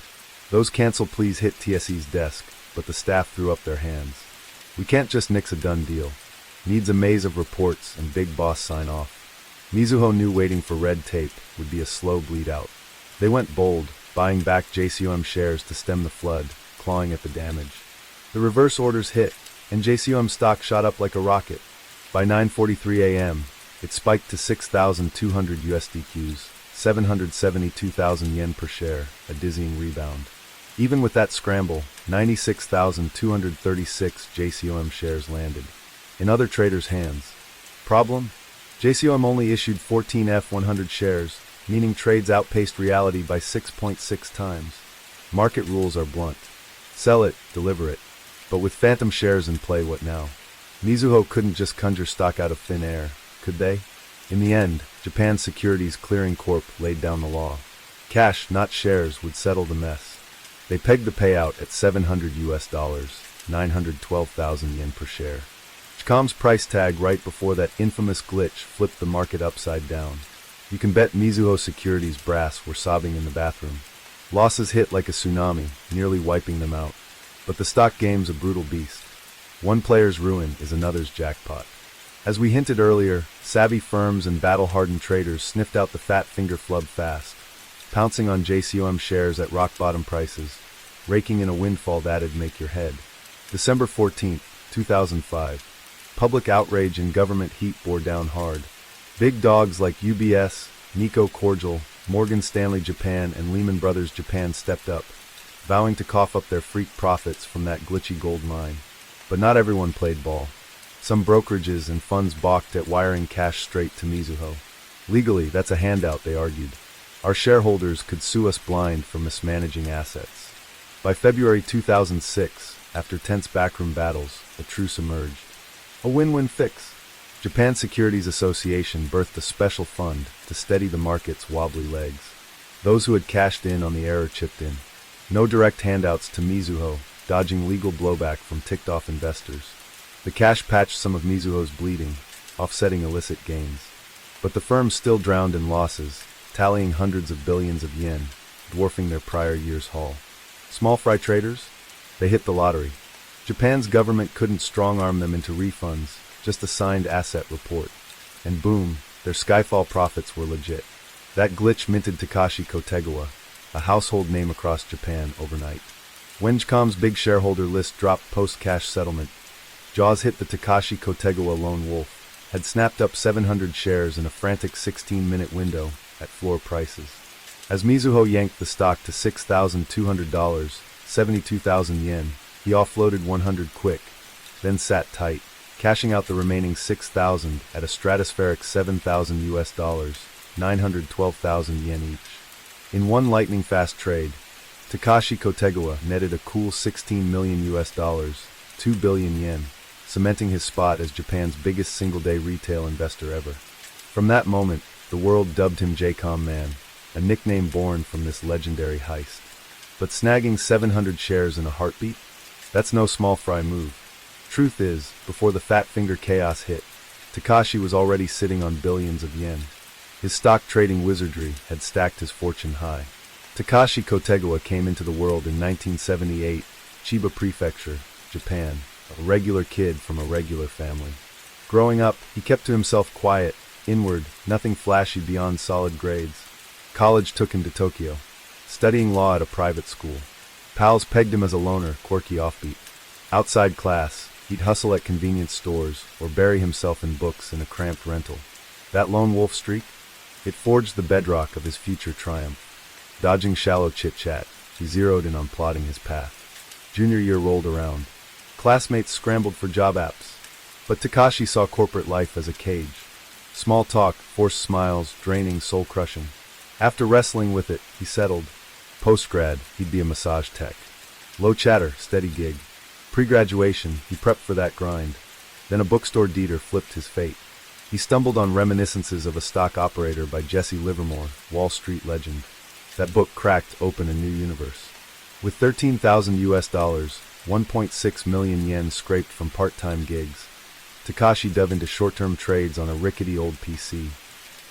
Those cancel pleas hit TSE's desk, but the staff threw up their hands. We can't just nix a done deal. Needs a maze of reports and big boss sign-off. Mizuho knew waiting for red tape would be a slow bleed out. They went bold, buying back JCOM shares to stem the flood, clawing at the damage. The reverse orders hit, and JCOM stock shot up like a rocket. By 9:43 a.m., it spiked to 6,200 USDQs, 772,000 yen per share, a dizzying rebound. Even with that scramble, 96,236 JCOM shares landed. In other traders' hands. Problem? JCOM only issued 14 F100 shares, meaning trades outpaced reality by 6.6 times. Market rules are blunt. Sell it, deliver it. But with phantom shares in play, what now? Mizuho couldn't just conjure stock out of thin air, could they? In the end, Japan's Securities Clearing Corp laid down the law. Cash, not shares, would settle the mess. They pegged the payout at 700 US dollars, 912,000 yen per share. Chcom's price tag right before that infamous glitch flipped the market upside down. You can bet Mizuho Securities brass were sobbing in the bathroom. Losses hit like a tsunami, nearly wiping them out. But the stock game's a brutal beast. One player's ruin is another's jackpot. As we hinted earlier, savvy firms and battle-hardened traders sniffed out the fat finger flub fast, pouncing on JCOM shares at rock-bottom prices, raking in a windfall that'd make your head. December 14, 2005. Public outrage and government heat bore down hard. Big dogs like UBS, Nikko Cordial, Morgan Stanley Japan, and Lehman Brothers Japan stepped up, vowing to cough up their freak profits from that glitchy gold mine. But not everyone played ball. Some brokerages and funds balked at wiring cash straight to Mizuho. Legally, that's a handout, they argued. Our shareholders could sue us blind for mismanaging assets. By February 2006, after tense backroom battles, a truce emerged. A win-win fix. Japan Securities Association birthed a special fund to steady the market's wobbly legs. Those who had cashed in on the error chipped in. No direct handouts to Mizuho, dodging legal blowback from ticked-off investors. The cash patched some of Mizuho's bleeding, offsetting illicit gains. But the firm still drowned in losses, tallying hundreds of billions of yen, dwarfing their prior year's haul. Small fry traders? They hit the lottery. Japan's government couldn't strong-arm them into refunds, just a signed asset report. And boom, their Skyfall profits were legit. That glitch minted Takashi Kotegawa, a household name across Japan overnight. When Chcom's big shareholder list dropped post-cash settlement, jaws hit the Takashi Kotegawa lone wolf, had snapped up 700 shares in a frantic 16-minute window at floor prices. As Mizuho yanked the stock to $6,200, 72,000 yen, he offloaded 100 quick, then sat tight, cashing out the remaining 6,000 at a stratospheric 7,000 US dollars, 912,000 yen each. In one lightning-fast trade, Takashi Kotegawa netted a cool 16 million US dollars, 2 billion yen, cementing his spot as Japan's biggest single-day retail investor ever. From that moment, the world dubbed him J-Com Man, a nickname born from this legendary heist. But snagging 700 shares in a heartbeat? That's no small fry move. Truth is, before the fat finger chaos hit, Takashi was already sitting on billions of yen. His stock trading wizardry had stacked his fortune high. Takashi Kotegawa came into the world in 1978, Chiba Prefecture, Japan, a regular kid from a regular family. Growing up, he kept to himself quiet, inward, nothing flashy beyond solid grades. College took him to Tokyo, studying law at a private school. Pals pegged him as a loner, quirky offbeat. Outside class, he'd hustle at convenience stores or bury himself in books in a cramped rental. That lone wolf streak? It forged the bedrock of his future triumph. Dodging shallow chit-chat, he zeroed in on plotting his path. Junior year rolled around. Classmates scrambled for job apps. But Takashi saw corporate life as a cage. Small talk, forced smiles, draining, soul-crushing. After wrestling with it, he settled. Post-grad, he'd be a massage tech. Low chatter, steady gig. Pre-graduation, he prepped for that grind. Then a bookstore dealer flipped his fate. He stumbled on Reminiscences of a Stock Operator by Jesse Livermore, Wall Street legend. That book cracked open a new universe. With 13,000 US dollars, 1.6 million yen scraped from part-time gigs, Takashi dove into short-term trades on a rickety old PC,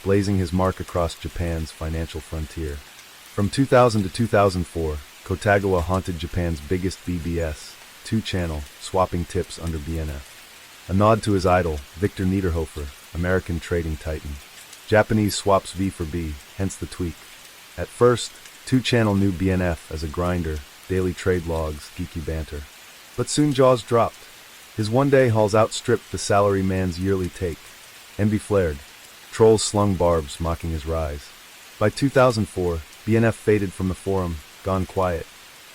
blazing his mark across Japan's financial frontier. From 2000 to 2004, Kotegawa haunted Japan's biggest BBS, 2-channel, swapping tips under BNF. A nod to his idol, Victor Niederhofer, American trading titan. Japanese swaps V for B, hence the tweak. At first, 2-channel knew BNF as a grinder, daily trade logs, geeky banter. But soon jaws dropped. His one-day hauls outstripped the salary man's yearly take. Envy flared. Trolls slung barbs mocking his rise. By 2004, BNF faded from the forum, gone quiet.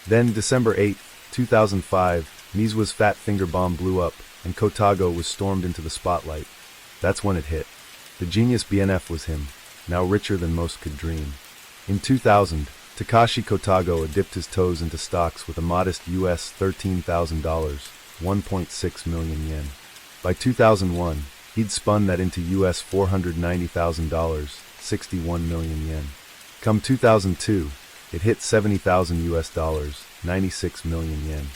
Then, December 8, 2005, Mizuwa's fat finger bomb blew up, and Kotago was stormed into the spotlight. That's when it hit. The genius BNF was him, now richer than most could dream. In 2000, Takashi Kotago dipped his toes into stocks with a modest US $13,000, 1.6 million yen. By 2001, he'd spun that into US $490,000, 61 million yen. Come 2002, it hit 70,000 US dollars, 96 million yen.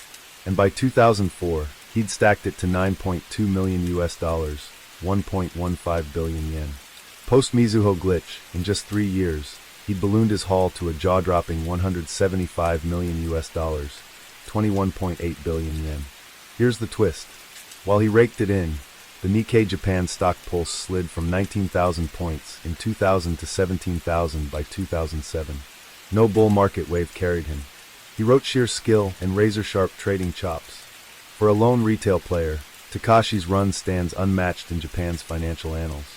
And by 2004, he'd stacked it to 9.2 million US dollars, 1.15 billion yen. Post-Mizuho glitch, in just 3 years, he'd ballooned his haul to a jaw-dropping 175 million US dollars, 21.8 billion yen. Here's the twist. While he raked it in, the Nikkei Japan stock pulse slid from 19,000 points in 2000 to 17,000 by 2007. No bull market wave carried him. He wrote sheer skill and razor-sharp trading chops. For a lone retail player, Takashi's run stands unmatched in Japan's financial annals.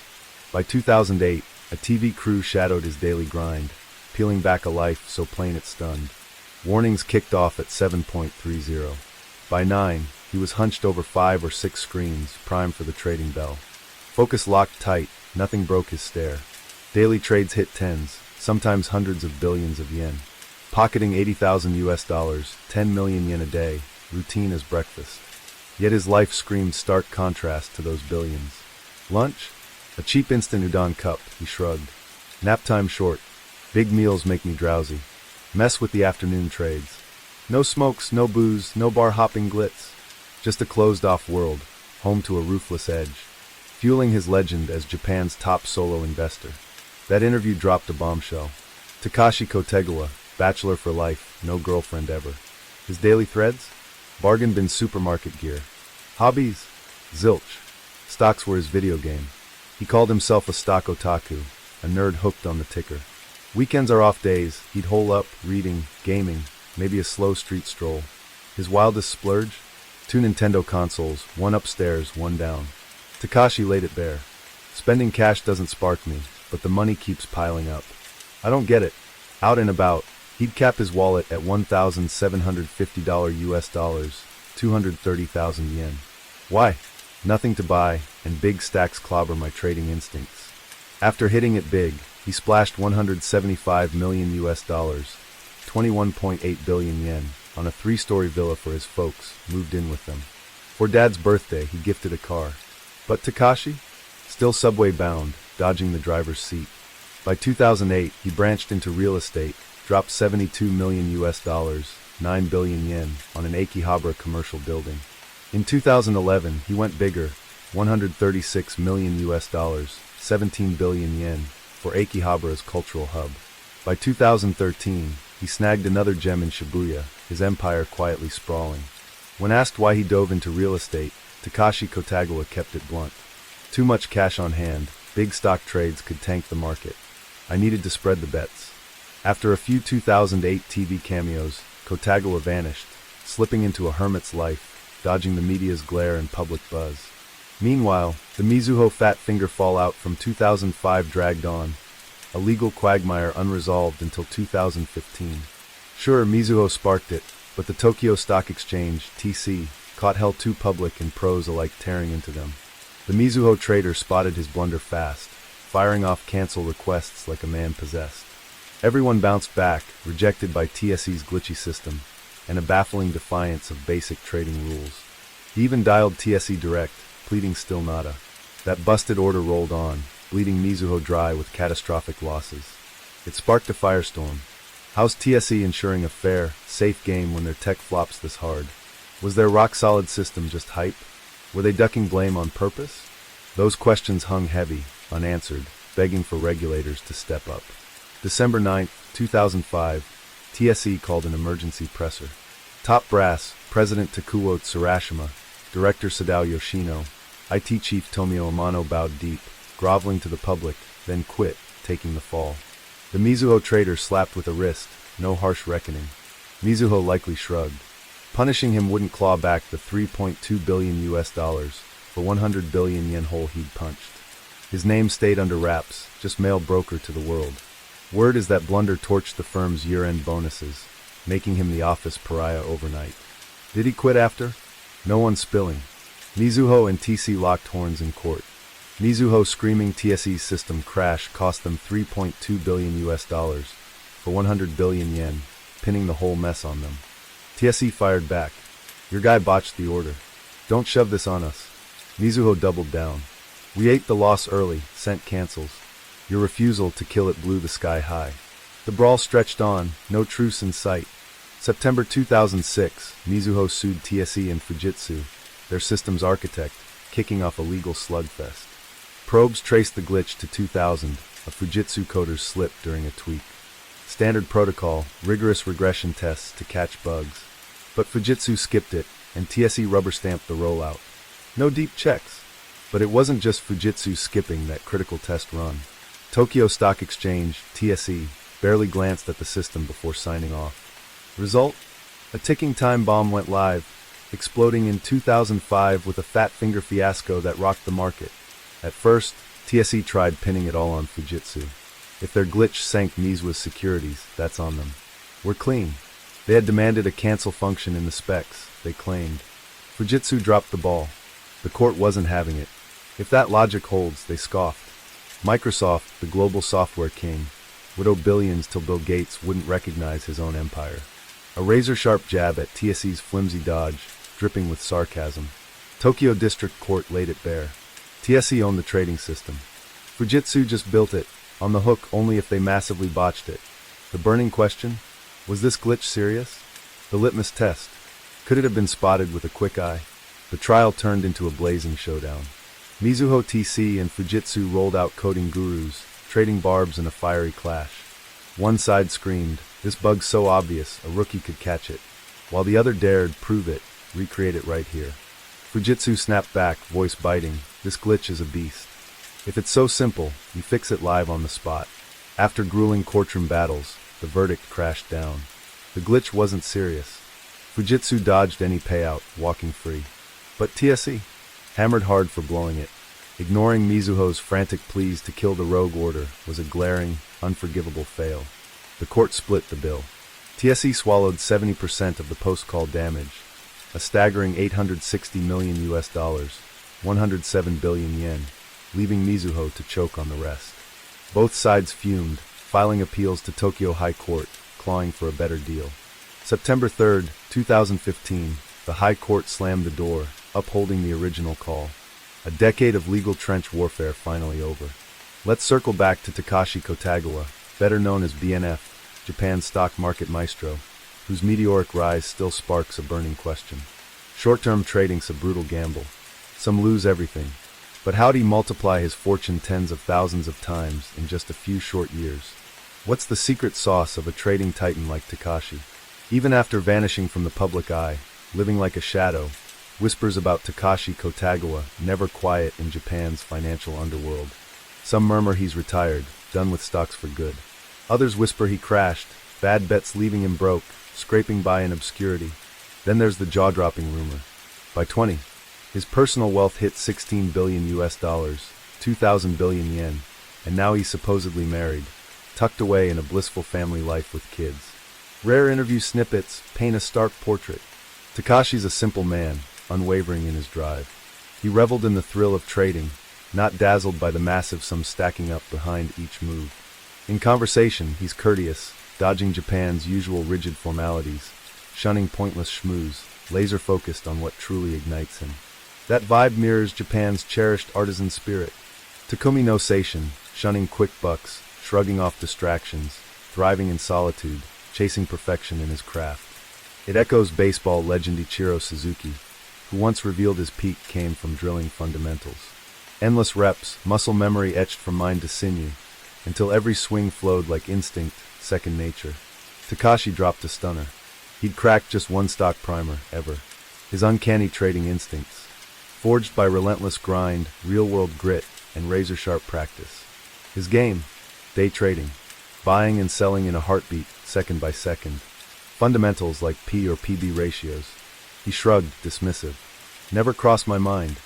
By 2008, a TV crew shadowed his daily grind, peeling back a life so plain it stunned. Warnings kicked off at 7.30. By 9, he was hunched over 5 or 6 screens, primed for the trading bell. Focus locked tight, nothing broke his stare. Daily trades hit tens, sometimes hundreds of billions of yen. Pocketing 80,000 US dollars, 10 million yen a day, routine as breakfast. Yet his life screamed stark contrast to those billions. Lunch? A cheap instant udon cup, he shrugged. Nap time short. Big meals make me drowsy. Mess with the afternoon trades. No smokes, no booze, no bar-hopping glitz. Just a closed-off world, home to a ruthless edge. Fueling his legend as Japan's top solo investor. That interview dropped a bombshell. Takashi Kotegawa, bachelor for life, no girlfriend ever. His daily threads? Bargain bin supermarket gear. Hobbies? Zilch. Stocks were his video game. He called himself a stock otaku, a nerd hooked on the ticker. Weekends are off days, he'd hole up, reading, gaming, maybe a slow street stroll. His wildest splurge? 2 Nintendo consoles, one upstairs, one down. Takashi laid it bare. Spending cash doesn't spark me, but the money keeps piling up. I don't get it. Out and about, he'd cap his wallet at $1,750 US dollars, 230,000 yen. Why? Nothing to buy, and big stacks clobber my trading instincts. After hitting it big, he splashed 175 million US dollars, 21.8 billion yen, on a 3-story villa for his folks, moved in with them. For Dad's birthday, he gifted a car. But Takashi? Still subway bound, dodging the driver's seat. By 2008, he branched into real estate, dropped 72 million US dollars, 9 billion yen, on an Akihabara commercial building. In 2011, he went bigger, 136 million US dollars, 17 billion yen, for Akihabara's cultural hub. By 2013, he snagged another gem in Shibuya, his empire quietly sprawling. When asked why he dove into real estate, Takashi Kotagawa kept it blunt. Too much cash on hand, big stock trades could tank the market. I needed to spread the bets. After a few 2008 TV cameos, Kotagawa vanished, slipping into a hermit's life, dodging the media's glare and public buzz. Meanwhile, the Mizuho fat finger fallout from 2005 dragged on, a legal quagmire unresolved until 2015. Sure, Mizuho sparked it, but the Tokyo Stock Exchange, TC, caught hell too public and pros alike tearing into them. The Mizuho trader spotted his blunder fast, firing off cancel requests like a man possessed. Everyone bounced back, rejected by TSE's glitchy system, and a baffling defiance of basic trading rules. He even dialed TSE direct, pleading still nada. That busted order rolled on, bleeding Mizuho dry with catastrophic losses. It sparked a firestorm. How's TSE ensuring a fair, safe game when their tech flops this hard? Was their rock-solid system just hype? Were they ducking blame on purpose? Those questions hung heavy, unanswered, begging for regulators to step up. December 9, 2005, TSE called an emergency presser. Top brass, President Takuo Tsurashima, Director Sadao Yoshino, IT Chief Tomio Amano bowed deep, groveling to the public, then quit, taking the fall. The Mizuho trader slapped with a wrist, no harsh reckoning. Mizuho likely shrugged. Punishing him wouldn't claw back the 3.2 billion US dollars, for 100 billion yen hole he'd punched. His name stayed under wraps, just mail broker to the world. Word is that blunder torched the firm's year-end bonuses, making him the office pariah overnight. Did he quit after? No one spilling. Mizuho and TC locked horns in court. Mizuho screaming TSE's system crash cost them 3.2 billion US dollars, for 100 billion yen, pinning the whole mess on them. TSE fired back. Your guy botched the order. Don't shove this on us. Mizuho doubled down. We ate the loss early, sent cancels. Your refusal to kill it blew the sky high. The brawl stretched on, no truce in sight. September 2006, Mizuho sued TSE and Fujitsu, their systems architect, kicking off a legal slugfest. Probes traced the glitch to 2000, a Fujitsu coder's slip during a tweak. Standard protocol, rigorous regression tests to catch bugs. But Fujitsu skipped it, and TSE rubber-stamped the rollout. No deep checks. But it wasn't just Fujitsu skipping that critical test run. Tokyo Stock Exchange, TSE, barely glanced at the system before signing off. Result? A ticking time bomb went live, exploding in 2005 with a fat finger fiasco that rocked the market. At first, TSE tried pinning it all on Fujitsu. If their glitch sank Mizuho's securities, that's on them. We're clean. They had demanded a cancel function in the specs, they claimed. Fujitsu dropped the ball. The court wasn't having it. If that logic holds, they scoffed. Microsoft, the global software king, would owe billions till Bill Gates wouldn't recognize his own empire. A razor-sharp jab at TSE's flimsy dodge, dripping with sarcasm. Tokyo District Court laid it bare. TSE owned the trading system. Fujitsu just built it, on the hook only if they massively botched it. The burning question? Was this glitch serious? The litmus test. Could it have been spotted with a quick eye? The trial turned into a blazing showdown. Mizuho TC and Fujitsu rolled out coding gurus, trading barbs in a fiery clash. One side screamed, "This bug's so obvious, a rookie could catch it," while the other dared, "Prove it, recreate it right here." Fujitsu snapped back, voice biting, "This glitch is a beast. If it's so simple, you fix it live on the spot." After grueling courtroom battles, the verdict crashed down. The glitch wasn't serious. Fujitsu dodged any payout, walking free. But TSE hammered hard for blowing it. Ignoring Mizuho's frantic pleas to kill the rogue order was a glaring, unforgivable fail. The court split the bill. TSE swallowed 70% of the post-call damage, a staggering 860 million US dollars, 107 billion yen, leaving Mizuho to choke on the rest. Both sides fumed, filing appeals to Tokyo High Court, clawing for a better deal. September 3, 2015, the High Court slammed the door, upholding the original call. A decade of legal trench warfare finally over. Let's circle back to Takashi Kotagawa, better known as BNF, Japan's stock market maestro, whose meteoric rise still sparks a burning question. Short-term trading's a brutal gamble. Some lose everything. But how'd he multiply his fortune tens of thousands of times in just a few short years? What's the secret sauce of a trading titan like Takashi? Even after vanishing from the public eye, living like a shadow, whispers about Takashi Kotagawa never quiet in Japan's financial underworld. Some murmur he's retired, done with stocks for good. Others whisper he crashed, bad bets leaving him broke, scraping by in obscurity. Then there's the jaw-dropping rumor. By 20, his personal wealth hit 16 billion US dollars, 2,000 billion yen, and now he's supposedly married, tucked away in a blissful family life with kids. Rare interview snippets paint a stark portrait. Takashi's a simple man, unwavering in his drive. He reveled in the thrill of trading, not dazzled by the massive sums stacking up behind each move. In conversation, he's courteous, dodging Japan's usual rigid formalities, shunning pointless schmooze, laser-focused on what truly ignites him. That vibe mirrors Japan's cherished artisan spirit. Takumi no Seishin, shunning quick bucks, shrugging off distractions, thriving in solitude, chasing perfection in his craft. It echoes baseball legend Ichiro Suzuki, who once revealed his peak came from drilling fundamentals. Endless reps, muscle memory etched from mind to sinew, until every swing flowed like instinct, second nature. Takashi dropped a stunner. He'd cracked just one stock primer, ever. His uncanny trading instincts, forged by relentless grind, real-world grit, and razor-sharp practice. His game, day trading, buying and selling in a heartbeat, second by second. Fundamentals like P or PB ratios. He shrugged, dismissive. Never crossed my mind.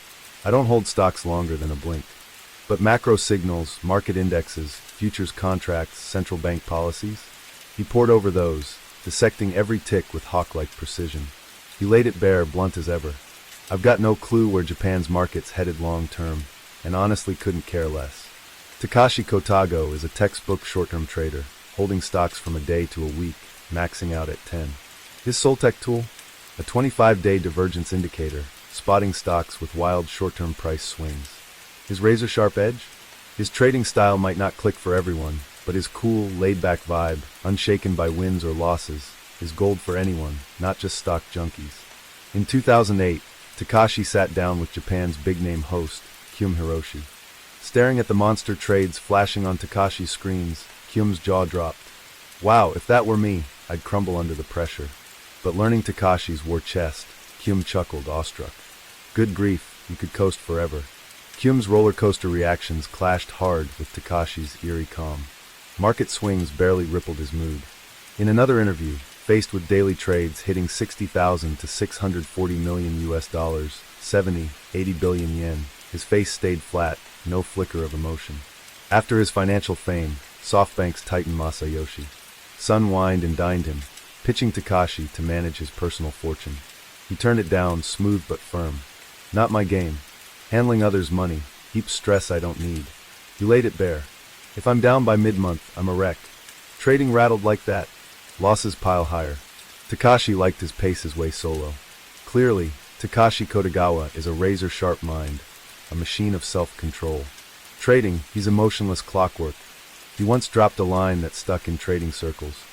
I don't hold stocks longer than a blink. But macro signals, market indexes, futures contracts, central bank policies? He pored over those, dissecting every tick with hawk-like precision. He laid it bare, blunt as ever. I've got no clue where Japan's market's headed long-term, and honestly couldn't care less. Takashi Kotagawa is a textbook short-term trader, holding stocks from a day to a week, maxing out at 10. His Soltech tool? A 25-day divergence indicator, spotting stocks with wild short-term price swings. His razor-sharp edge? His trading style might not click for everyone, but his cool, laid-back vibe, unshaken by wins or losses, is gold for anyone, not just stock junkies. In 2008, Takashi sat down with Japan's big-name host, Kyum Hiroshi. Staring at the monster trades flashing on Takashi's screens, Kyum's jaw dropped. Wow, if that were me, I'd crumble under the pressure. But learning Takashi's war chest, Kyum chuckled, awestruck. Good grief, you could coast forever. Kyum's roller coaster reactions clashed hard with Takashi's eerie calm. Market swings barely rippled his mood. In another interview, faced with daily trades hitting 60,000 to 640 million US dollars, 70, 80 billion yen, his face stayed flat, no flicker of emotion. After his financial fame, SoftBank's Titan Masayoshi sun-wined and dined him, pitching Takashi to manage his personal fortune. He turned it down, smooth but firm. Not my game. Handling others' money, heaps stress I don't need. He laid it bare. If I'm down by mid-month, I'm a wreck. Trading rattled like that. Losses pile higher. Takashi liked his pace his way solo. Clearly, Takashi Kotagawa is a razor-sharp mind, a machine of self-control. Trading, he's emotionless clockwork. He once dropped a line that stuck in trading circles.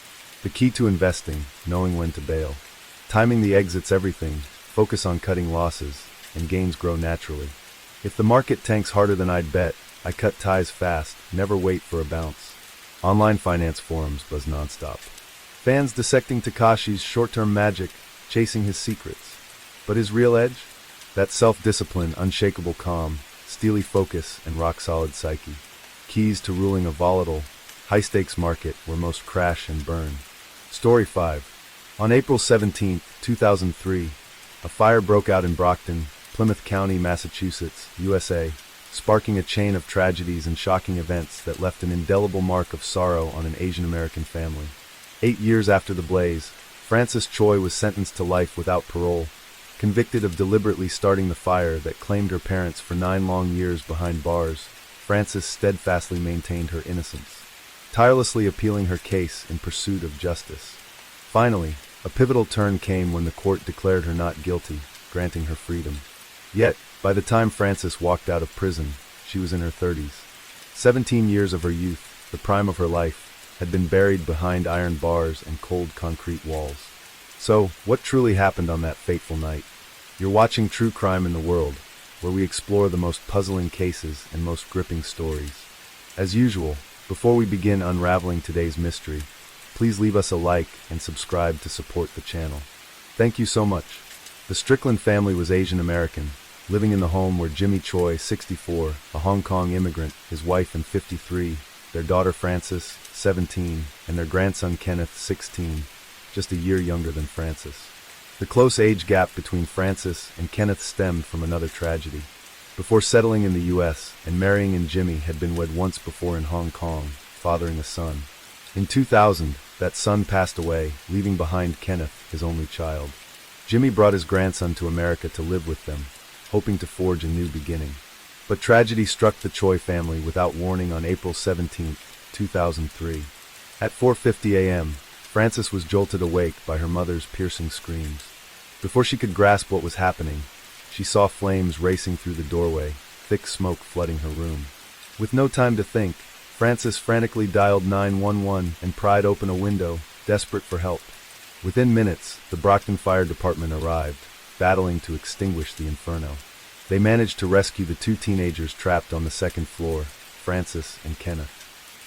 The key to investing, knowing when to bail. Timing the exit's everything, focus on cutting losses, and gains grow naturally. If the market tanks harder than I'd bet, I cut ties fast, never wait for a bounce. Online finance forums buzz nonstop. Fans dissecting Takashi's short-term magic, chasing his secrets. But his real edge? That self-discipline, unshakable calm, steely focus, and rock-solid psyche. Keys to ruling a volatile, high-stakes market where most crash and burn. Story 5. On April 17, 2003, a fire broke out in Brockton, Plymouth County, Massachusetts, USA, sparking a chain of tragedies and shocking events that left an indelible mark of sorrow on an Asian American family. 8 years after the blaze, Francis Choi was sentenced to life without parole, Convicted of deliberately starting the fire that claimed her parents for 9 long years behind bars, Frances steadfastly maintained her innocence, tirelessly appealing her case in pursuit of justice. Finally, a pivotal turn came when the court declared her not guilty, granting her freedom. Yet, by the time Frances walked out of prison, she was in her 30s. 17 years of her youth, the prime of her life, had been buried behind iron bars and cold concrete walls. So, what truly happened on that fateful night? You're watching True Crime in the World, where we explore the most puzzling cases and most gripping stories. As usual, before we begin unraveling today's mystery, please leave us a like and subscribe to support the channel. Thank you so much. The Strickland family was Asian American, living in the home where Jimmy Choi, 64, a Hong Kong immigrant, his wife and 53, their daughter Frances, 17, and their grandson Kenneth, 16, just a year younger than Frances. The close age gap between Frances and Kenneth stemmed from another tragedy. Before settling in the U.S. and marrying in, Jimmy had been wed once before in Hong Kong, fathering a son. In 2000, that son passed away, leaving behind Kenneth, his only child. Jimmy brought his grandson to America to live with them, hoping to forge a new beginning. But tragedy struck the Choi family without warning on April 17, 2003. At 4:50 a.m., Frances was jolted awake by her mother's piercing screams. Before she could grasp what was happening, she saw flames racing through the doorway, thick smoke flooding her room. With no time to think, Frances frantically dialed 911 and pried open a window, desperate for help. Within minutes, the Brockton Fire Department arrived, battling to extinguish the inferno. They managed to rescue the 2 teenagers trapped on the 2nd floor, Frances and Kenneth.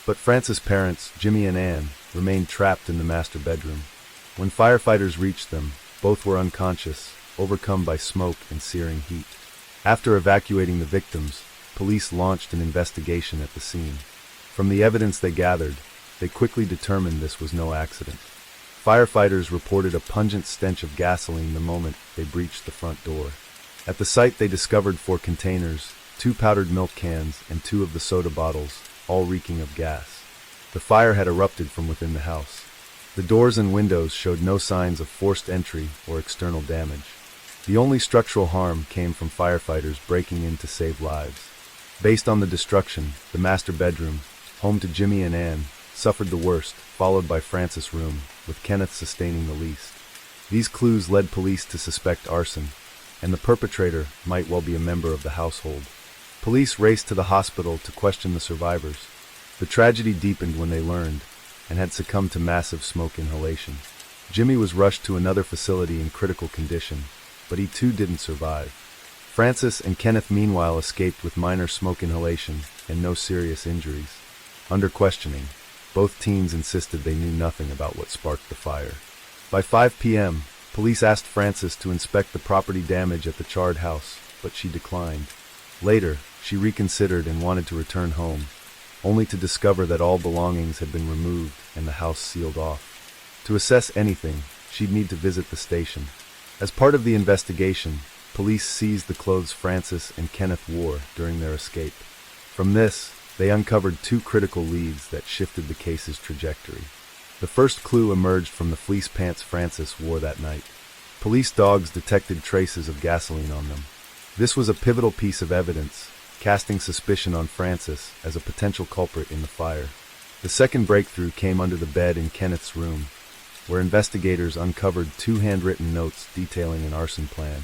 But Frances' parents, Jimmy and Ann, remained trapped in the master bedroom. When firefighters reached them, both were unconscious, overcome by smoke and searing heat. After evacuating the victims, police launched an investigation at the scene. From the evidence they gathered, they quickly determined this was no accident. Firefighters reported a pungent stench of gasoline the moment they breached the front door. At the site they discovered 4 containers, 2 powdered milk cans, and 2 of the soda bottles, all reeking of gas. The fire had erupted from within the house. The doors and windows showed no signs of forced entry or external damage. The only structural harm came from firefighters breaking in to save lives. Based on the destruction, the master bedroom, home to Jimmy and Ann, suffered the worst, followed by Frances' room, with Kenneth sustaining the least. These clues led police to suspect arson, and the perpetrator might well be a member of the household. Police raced to the hospital to question the survivors. The tragedy deepened when they learned, and had succumbed to massive smoke inhalation. Jimmy was rushed to another facility in critical condition, but he too didn't survive. Frances and Kenneth meanwhile escaped with minor smoke inhalation and no serious injuries. Under questioning, both teens insisted they knew nothing about what sparked the fire. By 5 p.m., police asked Frances to inspect the property damage at the charred house, but she declined. Later, she reconsidered and wanted to return home, only to discover that all belongings had been removed and the house sealed off. To assess anything, she'd need to visit the station. As part of the investigation, police seized the clothes Frances and Kenneth wore during their escape. From this, they uncovered 2 critical leads that shifted the case's trajectory. The first clue emerged from the fleece pants Frances wore that night. Police dogs detected traces of gasoline on them. This was a pivotal piece of evidence, casting suspicion on Frances as a potential culprit in the fire. The second breakthrough came under the bed in Kenneth's room, where investigators uncovered 2 handwritten notes detailing an arson plan.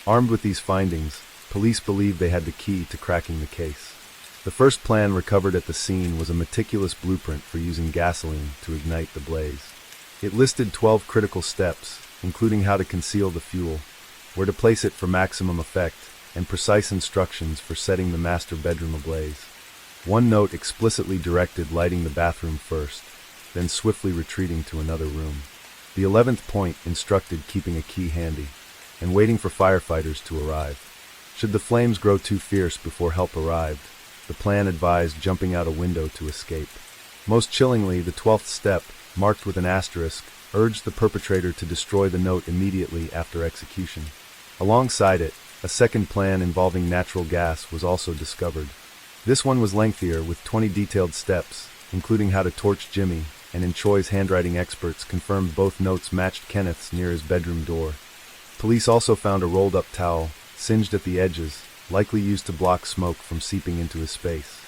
Armed with these findings, police believed they had the key to cracking the case. The first plan recovered at the scene was a meticulous blueprint for using gasoline to ignite the blaze. It listed 12 critical steps, including how to conceal the fuel, where to place it for maximum effect, and precise instructions for setting the master bedroom ablaze. One note explicitly directed lighting the bathroom first, then swiftly retreating to another room. The 11th point instructed keeping a key handy, and waiting for firefighters to arrive. Should the flames grow too fierce before help arrived, the plan advised jumping out a window to escape. Most chillingly, the 12th step, marked with an asterisk, urged the perpetrator to destroy the note immediately after execution. Alongside it, a second plan involving natural gas was also discovered. This one was lengthier, with 20 detailed steps, including how to torch Jimmy, and in Choi's handwriting experts confirmed both notes matched Kenneth's near his bedroom door. Police also found a rolled-up towel, singed at the edges, likely used to block smoke from seeping into his space.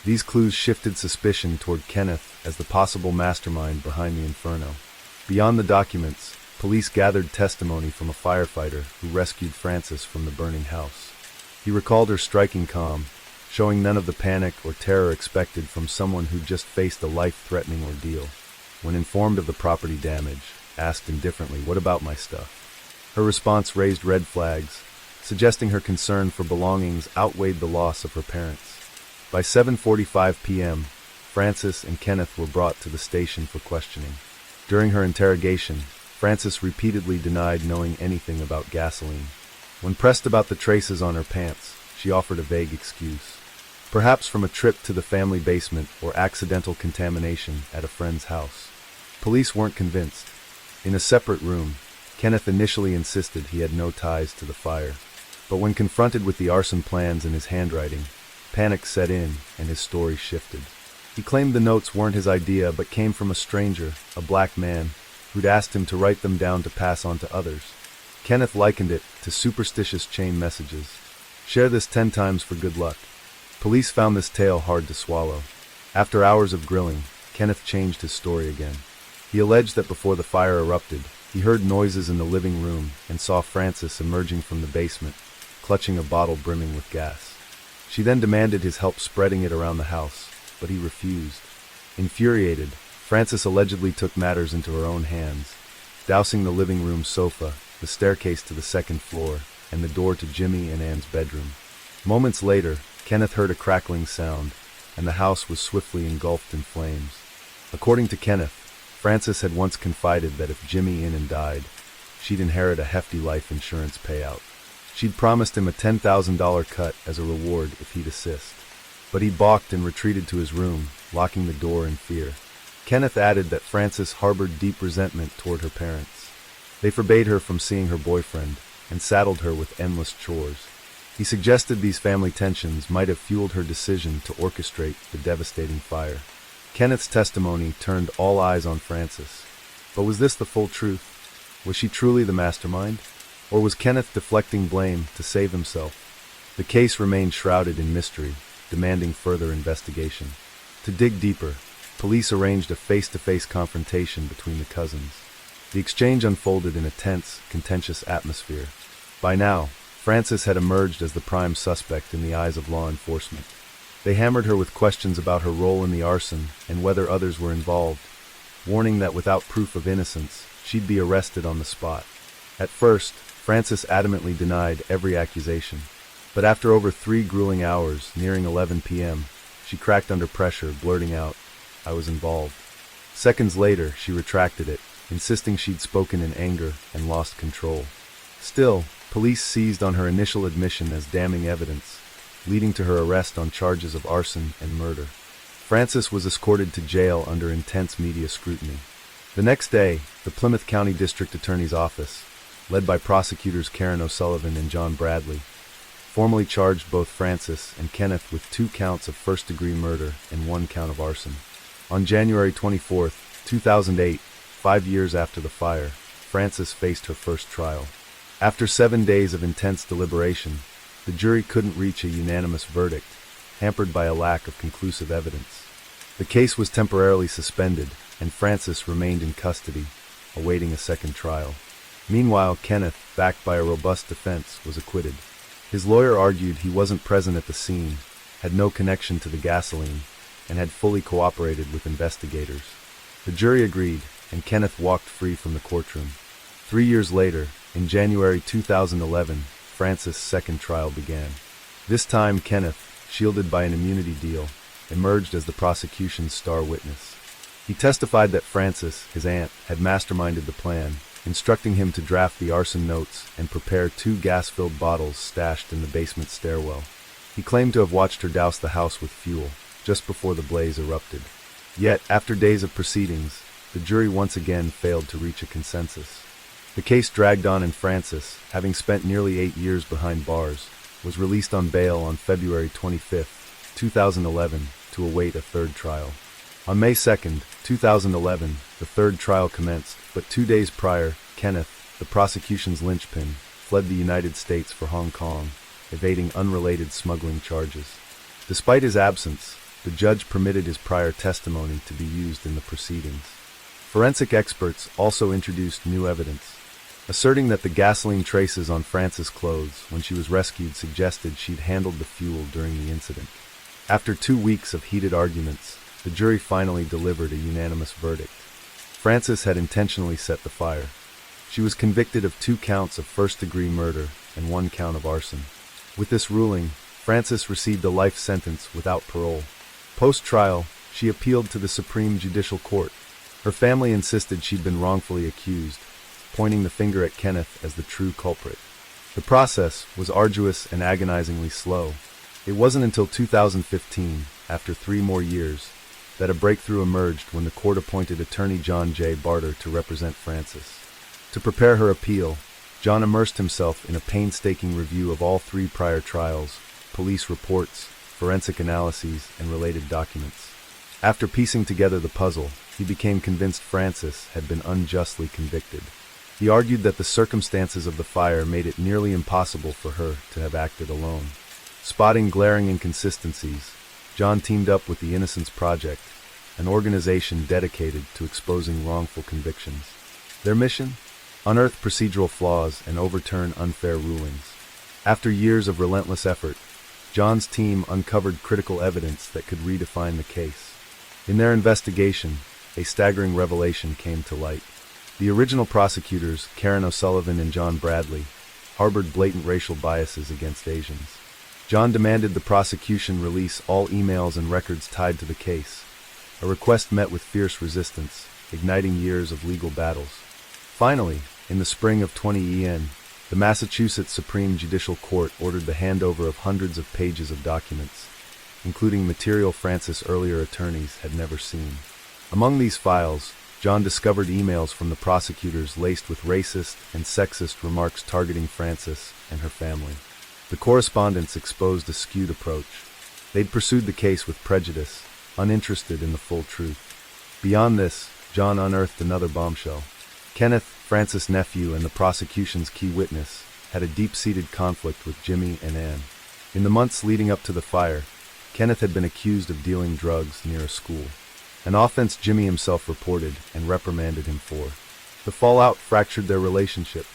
These clues shifted suspicion toward Kenneth as the possible mastermind behind the inferno. Beyond the documents, police gathered testimony from a firefighter who rescued Frances from the burning house. He recalled her striking calm, showing none of the panic or terror expected from someone who just faced a life-threatening ordeal. When informed of the property damage, asked indifferently, "What about my stuff?" Her response raised red flags, suggesting her concern for belongings outweighed the loss of her parents. By 7:45 p.m., Frances and Kenneth were brought to the station for questioning. During her interrogation, Frances repeatedly denied knowing anything about gasoline. When pressed about the traces on her pants, she offered a vague excuse. Perhaps from a trip to the family basement or accidental contamination at a friend's house. Police weren't convinced. In a separate room, Kenneth initially insisted he had no ties to the fire. But when confronted with the arson plans in his handwriting, panic set in and his story shifted. He claimed the notes weren't his idea but came from a stranger, a black man, who'd asked him to write them down to pass on to others. Kenneth likened it to superstitious chain messages. Share this 10 times for good luck. Police found this tale hard to swallow. After hours of grilling, Kenneth changed his story again. He alleged that before the fire erupted, he heard noises in the living room and saw Frances emerging from the basement, clutching a bottle brimming with gas. She then demanded his help spreading it around the house, but he refused. Infuriated, Frances allegedly took matters into her own hands, dousing the living room sofa, the staircase to the second floor, and the door to Jimmy and Anne's bedroom. Moments later, Kenneth heard a crackling sound, and the house was swiftly engulfed in flames. According to Kenneth, Frances had once confided that if Jimmy and Anne died, she'd inherit a hefty life insurance payout. She'd promised him a $10,000 cut as a reward if he'd assist. But he balked and retreated to his room, locking the door in fear. Kenneth added that Frances harbored deep resentment toward her parents. They forbade her from seeing her boyfriend and saddled her with endless chores. He suggested these family tensions might have fueled her decision to orchestrate the devastating fire. Kenneth's testimony turned all eyes on Frances. But was this the full truth? Was she truly the mastermind? Or was Kenneth deflecting blame to save himself? The case remained shrouded in mystery, demanding further investigation. To dig deeper, police arranged a face-to-face confrontation between the cousins. The exchange unfolded in a tense, contentious atmosphere. By now, Frances had emerged as the prime suspect in the eyes of law enforcement. They hammered her with questions about her role in the arson and whether others were involved, warning that without proof of innocence, she'd be arrested on the spot. At first, Frances adamantly denied every accusation. But after over 3 grueling hours, nearing 11 p.m., she cracked under pressure, blurting out, "I was involved." Seconds later, she retracted it, insisting she'd spoken in anger and lost control. Still, police seized on her initial admission as damning evidence, leading to her arrest on charges of arson and murder. Frances was escorted to jail under intense media scrutiny. The next day, the Plymouth County District Attorney's Office, led by prosecutors Karen O'Sullivan and John Bradley, formally charged both Frances and Kenneth with 2 counts of first-degree murder and 1 count of arson. On January 24, 2008, 5 years after the fire, Frances faced her first trial. After 7 days of intense deliberation, the jury couldn't reach a unanimous verdict, hampered by a lack of conclusive evidence. The case was temporarily suspended, and Frances remained in custody, awaiting a second trial. Meanwhile, Kenneth, backed by a robust defense, was acquitted. His lawyer argued he wasn't present at the scene, had no connection to the gasoline, and had fully cooperated with investigators. The jury agreed, and Kenneth walked free from the courtroom. 3 years later, in January 2011, Frances' second trial began. This time, Kenneth, shielded by an immunity deal, emerged as the prosecution's star witness. He testified that Frances, his aunt, had masterminded the plan, instructing him to draft the arson notes and prepare 2 gas-filled bottles stashed in the basement stairwell. He claimed to have watched her douse the house with fuel, just before the blaze erupted. Yet, after days of proceedings, the jury once again failed to reach a consensus. The case dragged on, and Frances, having spent nearly 8 years behind bars, was released on bail on February 25, 2011, to await a third trial. On May 2, 2011, the third trial commenced, but 2 days prior, Kenneth, the prosecution's linchpin, fled the United States for Hong Kong, evading unrelated smuggling charges. Despite his absence, the judge permitted his prior testimony to be used in the proceedings. Forensic experts also introduced new evidence, asserting that the gasoline traces on Frances' clothes when she was rescued suggested she'd handled the fuel during the incident. After 2 weeks of heated arguments, the jury finally delivered a unanimous verdict. Frances had intentionally set the fire. She was convicted of 2 counts of first-degree murder and 1 count of arson. With this ruling, Frances received a life sentence without parole. Post-trial, she appealed to the Supreme Judicial Court. Her family insisted she'd been wrongfully accused, pointing the finger at Kenneth as the true culprit. The process was arduous and agonizingly slow. It wasn't until 2015, after 3 more years, that a breakthrough emerged when the court appointed attorney John J. Barter to represent Frances. To prepare her appeal, John immersed himself in a painstaking review of all 3 prior trials, police reports, forensic analyses, and related documents. After piecing together the puzzle, he became convinced Frances had been unjustly convicted. He argued that the circumstances of the fire made it nearly impossible for her to have acted alone. Spotting glaring inconsistencies, John teamed up with the Innocence Project, an organization dedicated to exposing wrongful convictions. Their mission? Unearth procedural flaws and overturn unfair rulings. After years of relentless effort, John's team uncovered critical evidence that could redefine the case. In their investigation, a staggering revelation came to light. The original prosecutors, Karen O'Sullivan and John Bradley, harbored blatant racial biases against Asians. John demanded the prosecution release all emails and records tied to the case, a request met with fierce resistance, igniting years of legal battles. Finally, in the spring of 2010, the Massachusetts Supreme Judicial Court ordered the handover of hundreds of pages of documents, including material Frances' earlier attorneys had never seen. Among these files, John discovered emails from the prosecutors laced with racist and sexist remarks targeting Frances and her family. The correspondence exposed a skewed approach. They'd pursued the case with prejudice, uninterested in the full truth. Beyond this, John unearthed another bombshell. Kenneth, Frances' nephew and the prosecution's key witness, had a deep-seated conflict with Jimmy and Ann. In the months leading up to the fire, Kenneth had been accused of dealing drugs near a school, an offense Jimmy himself reported and reprimanded him for. The fallout fractured their relationship.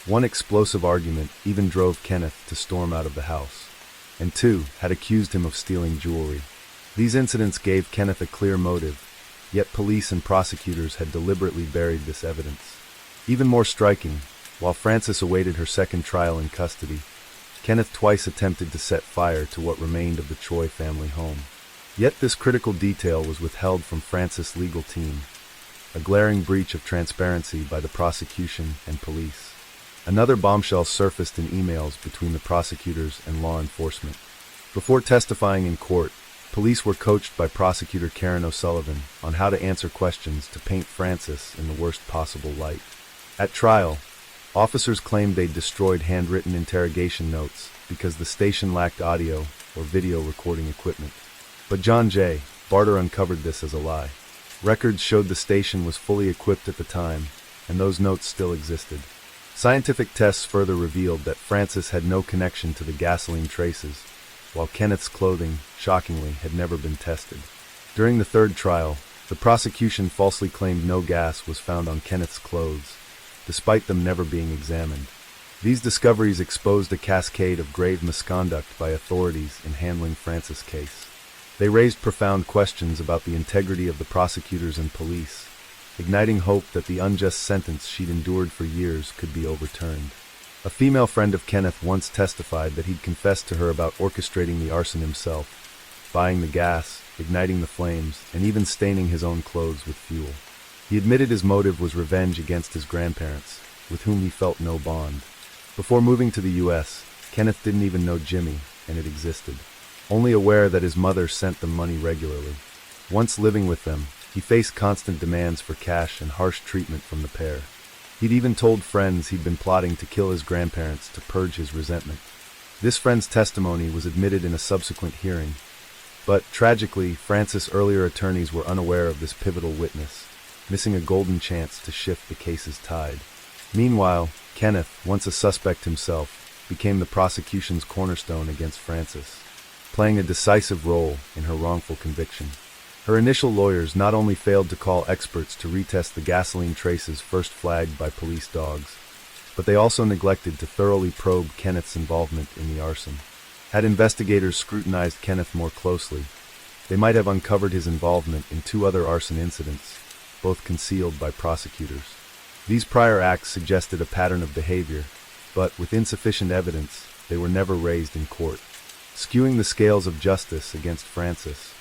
One explosive argument even drove Kenneth to storm out of the house, and 2 had accused him of stealing jewelry. These incidents gave Kenneth a clear motive, yet police and prosecutors had deliberately buried this evidence. Even more striking, while Frances awaited her second trial in custody, Kenneth twice attempted to set fire to what remained of the Choi family home. Yet this critical detail was withheld from Frances' legal team, a glaring breach of transparency by the prosecution and police. Another bombshell surfaced in emails between the prosecutors and law enforcement. Before testifying in court, police were coached by prosecutor Karen O'Sullivan on how to answer questions to paint Frances in the worst possible light. At trial, officers claimed they'd destroyed handwritten interrogation notes because the station lacked audio or video recording equipment. But John J. Barter uncovered this as a lie. Records showed the station was fully equipped at the time, and those notes still existed. Scientific tests further revealed that Frances had no connection to the gasoline traces, while Kenneth's clothing, shockingly, had never been tested. During the third trial, the prosecution falsely claimed no gas was found on Kenneth's clothes, despite them never being examined. These discoveries exposed a cascade of grave misconduct by authorities in handling Frances' case. They raised profound questions about the integrity of the prosecutors and police, igniting hope that the unjust sentence she'd endured for years could be overturned. A female friend of Kenneth once testified that he'd confessed to her about orchestrating the arson himself, buying the gas, igniting the flames, and even staining his own clothes with fuel. He admitted his motive was revenge against his grandparents, with whom he felt no bond. Before moving to the U.S., Kenneth didn't even know Jimmy, and it existed, only aware that his mother sent them money regularly. Once living with them, he faced constant demands for cash and harsh treatment from the pair. He'd even told friends he'd been plotting to kill his grandparents to purge his resentment. This friend's testimony was admitted in a subsequent hearing, but tragically, Frances' earlier attorneys were unaware of this pivotal witness, missing a golden chance to shift the case's tide. Meanwhile, Kenneth, once a suspect himself, became the prosecution's cornerstone against Frances, playing a decisive role in her wrongful conviction. Her initial lawyers not only failed to call experts to retest the gasoline traces first flagged by police dogs, but they also neglected to thoroughly probe Kenneth's involvement in the arson. Had investigators scrutinized Kenneth more closely, they might have uncovered his involvement in 2 other arson incidents, both concealed by prosecutors. These prior acts suggested a pattern of behavior, but with insufficient evidence, they were never raised in court, skewing the scales of justice against Frances.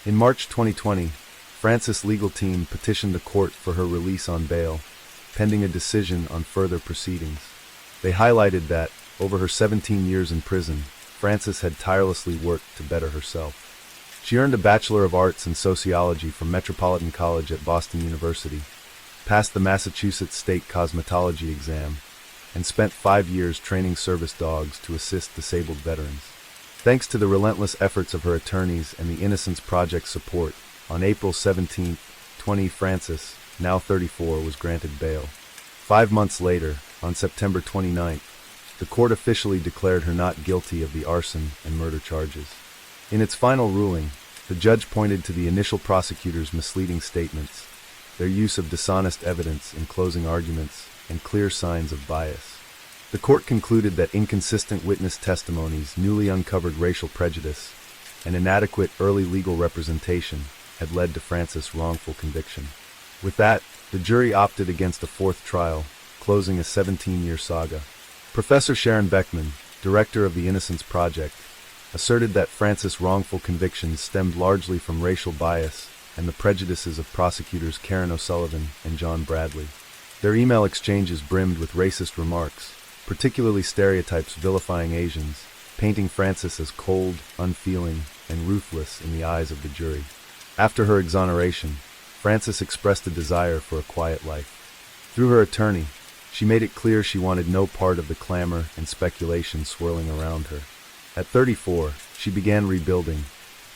In March 2020, Frances' legal team petitioned the court for her release on bail, pending a decision on further proceedings. They highlighted that, over her 17 years in prison, Frances had tirelessly worked to better herself. She earned a Bachelor of Arts in Sociology from Metropolitan College at Boston University, passed the Massachusetts State Cosmetology exam, and spent 5 years training service dogs to assist disabled veterans. Thanks to the relentless efforts of her attorneys and the Innocence Project's support, on April 17, 20, Frances, now 34, was granted bail. 5 months later, on September 29, the court officially declared her not guilty of the arson and murder charges. In its final ruling, the judge pointed to the initial prosecutor's misleading statements, their use of dishonest evidence in closing arguments, and clear signs of bias. The court concluded that inconsistent witness testimonies newly uncovered racial prejudice and inadequate early legal representation had led to Frances' wrongful conviction. With that, the jury opted against a 4th trial, closing a 17-year saga. Professor Sharon Beckman, director of the Innocence Project, asserted that Frances' wrongful convictions stemmed largely from racial bias and the prejudices of prosecutors Karen O'Sullivan and John Bradley. Their email exchanges brimmed with racist remarks, particularly stereotypes vilifying Asians, painting Frances as cold, unfeeling, and ruthless in the eyes of the jury. After her exoneration, Frances expressed a desire for a quiet life. Through her attorney, she made it clear she wanted no part of the clamor and speculation swirling around her. At 34, she began rebuilding,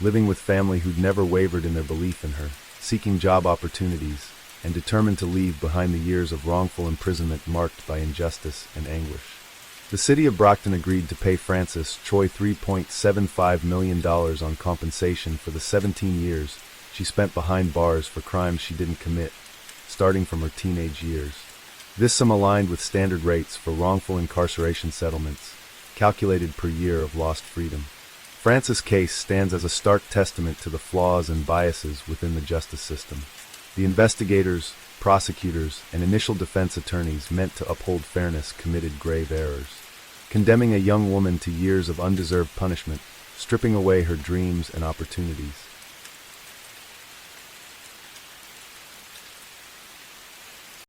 living with family who'd never wavered in their belief in her, seeking job opportunities, and determined to leave behind the years of wrongful imprisonment marked by injustice and anguish. The city of Brockton agreed to pay Frances Choi $3.75 million on compensation for the 17 years she spent behind bars for crimes she didn't commit, starting from her teenage years. This sum aligned with standard rates for wrongful incarceration settlements, calculated per year of lost freedom. Frances' case stands as a stark testament to the flaws and biases within the justice system. The investigators, prosecutors, and initial defense attorneys meant to uphold fairness committed grave errors, condemning a young woman to years of undeserved punishment, stripping away her dreams and opportunities.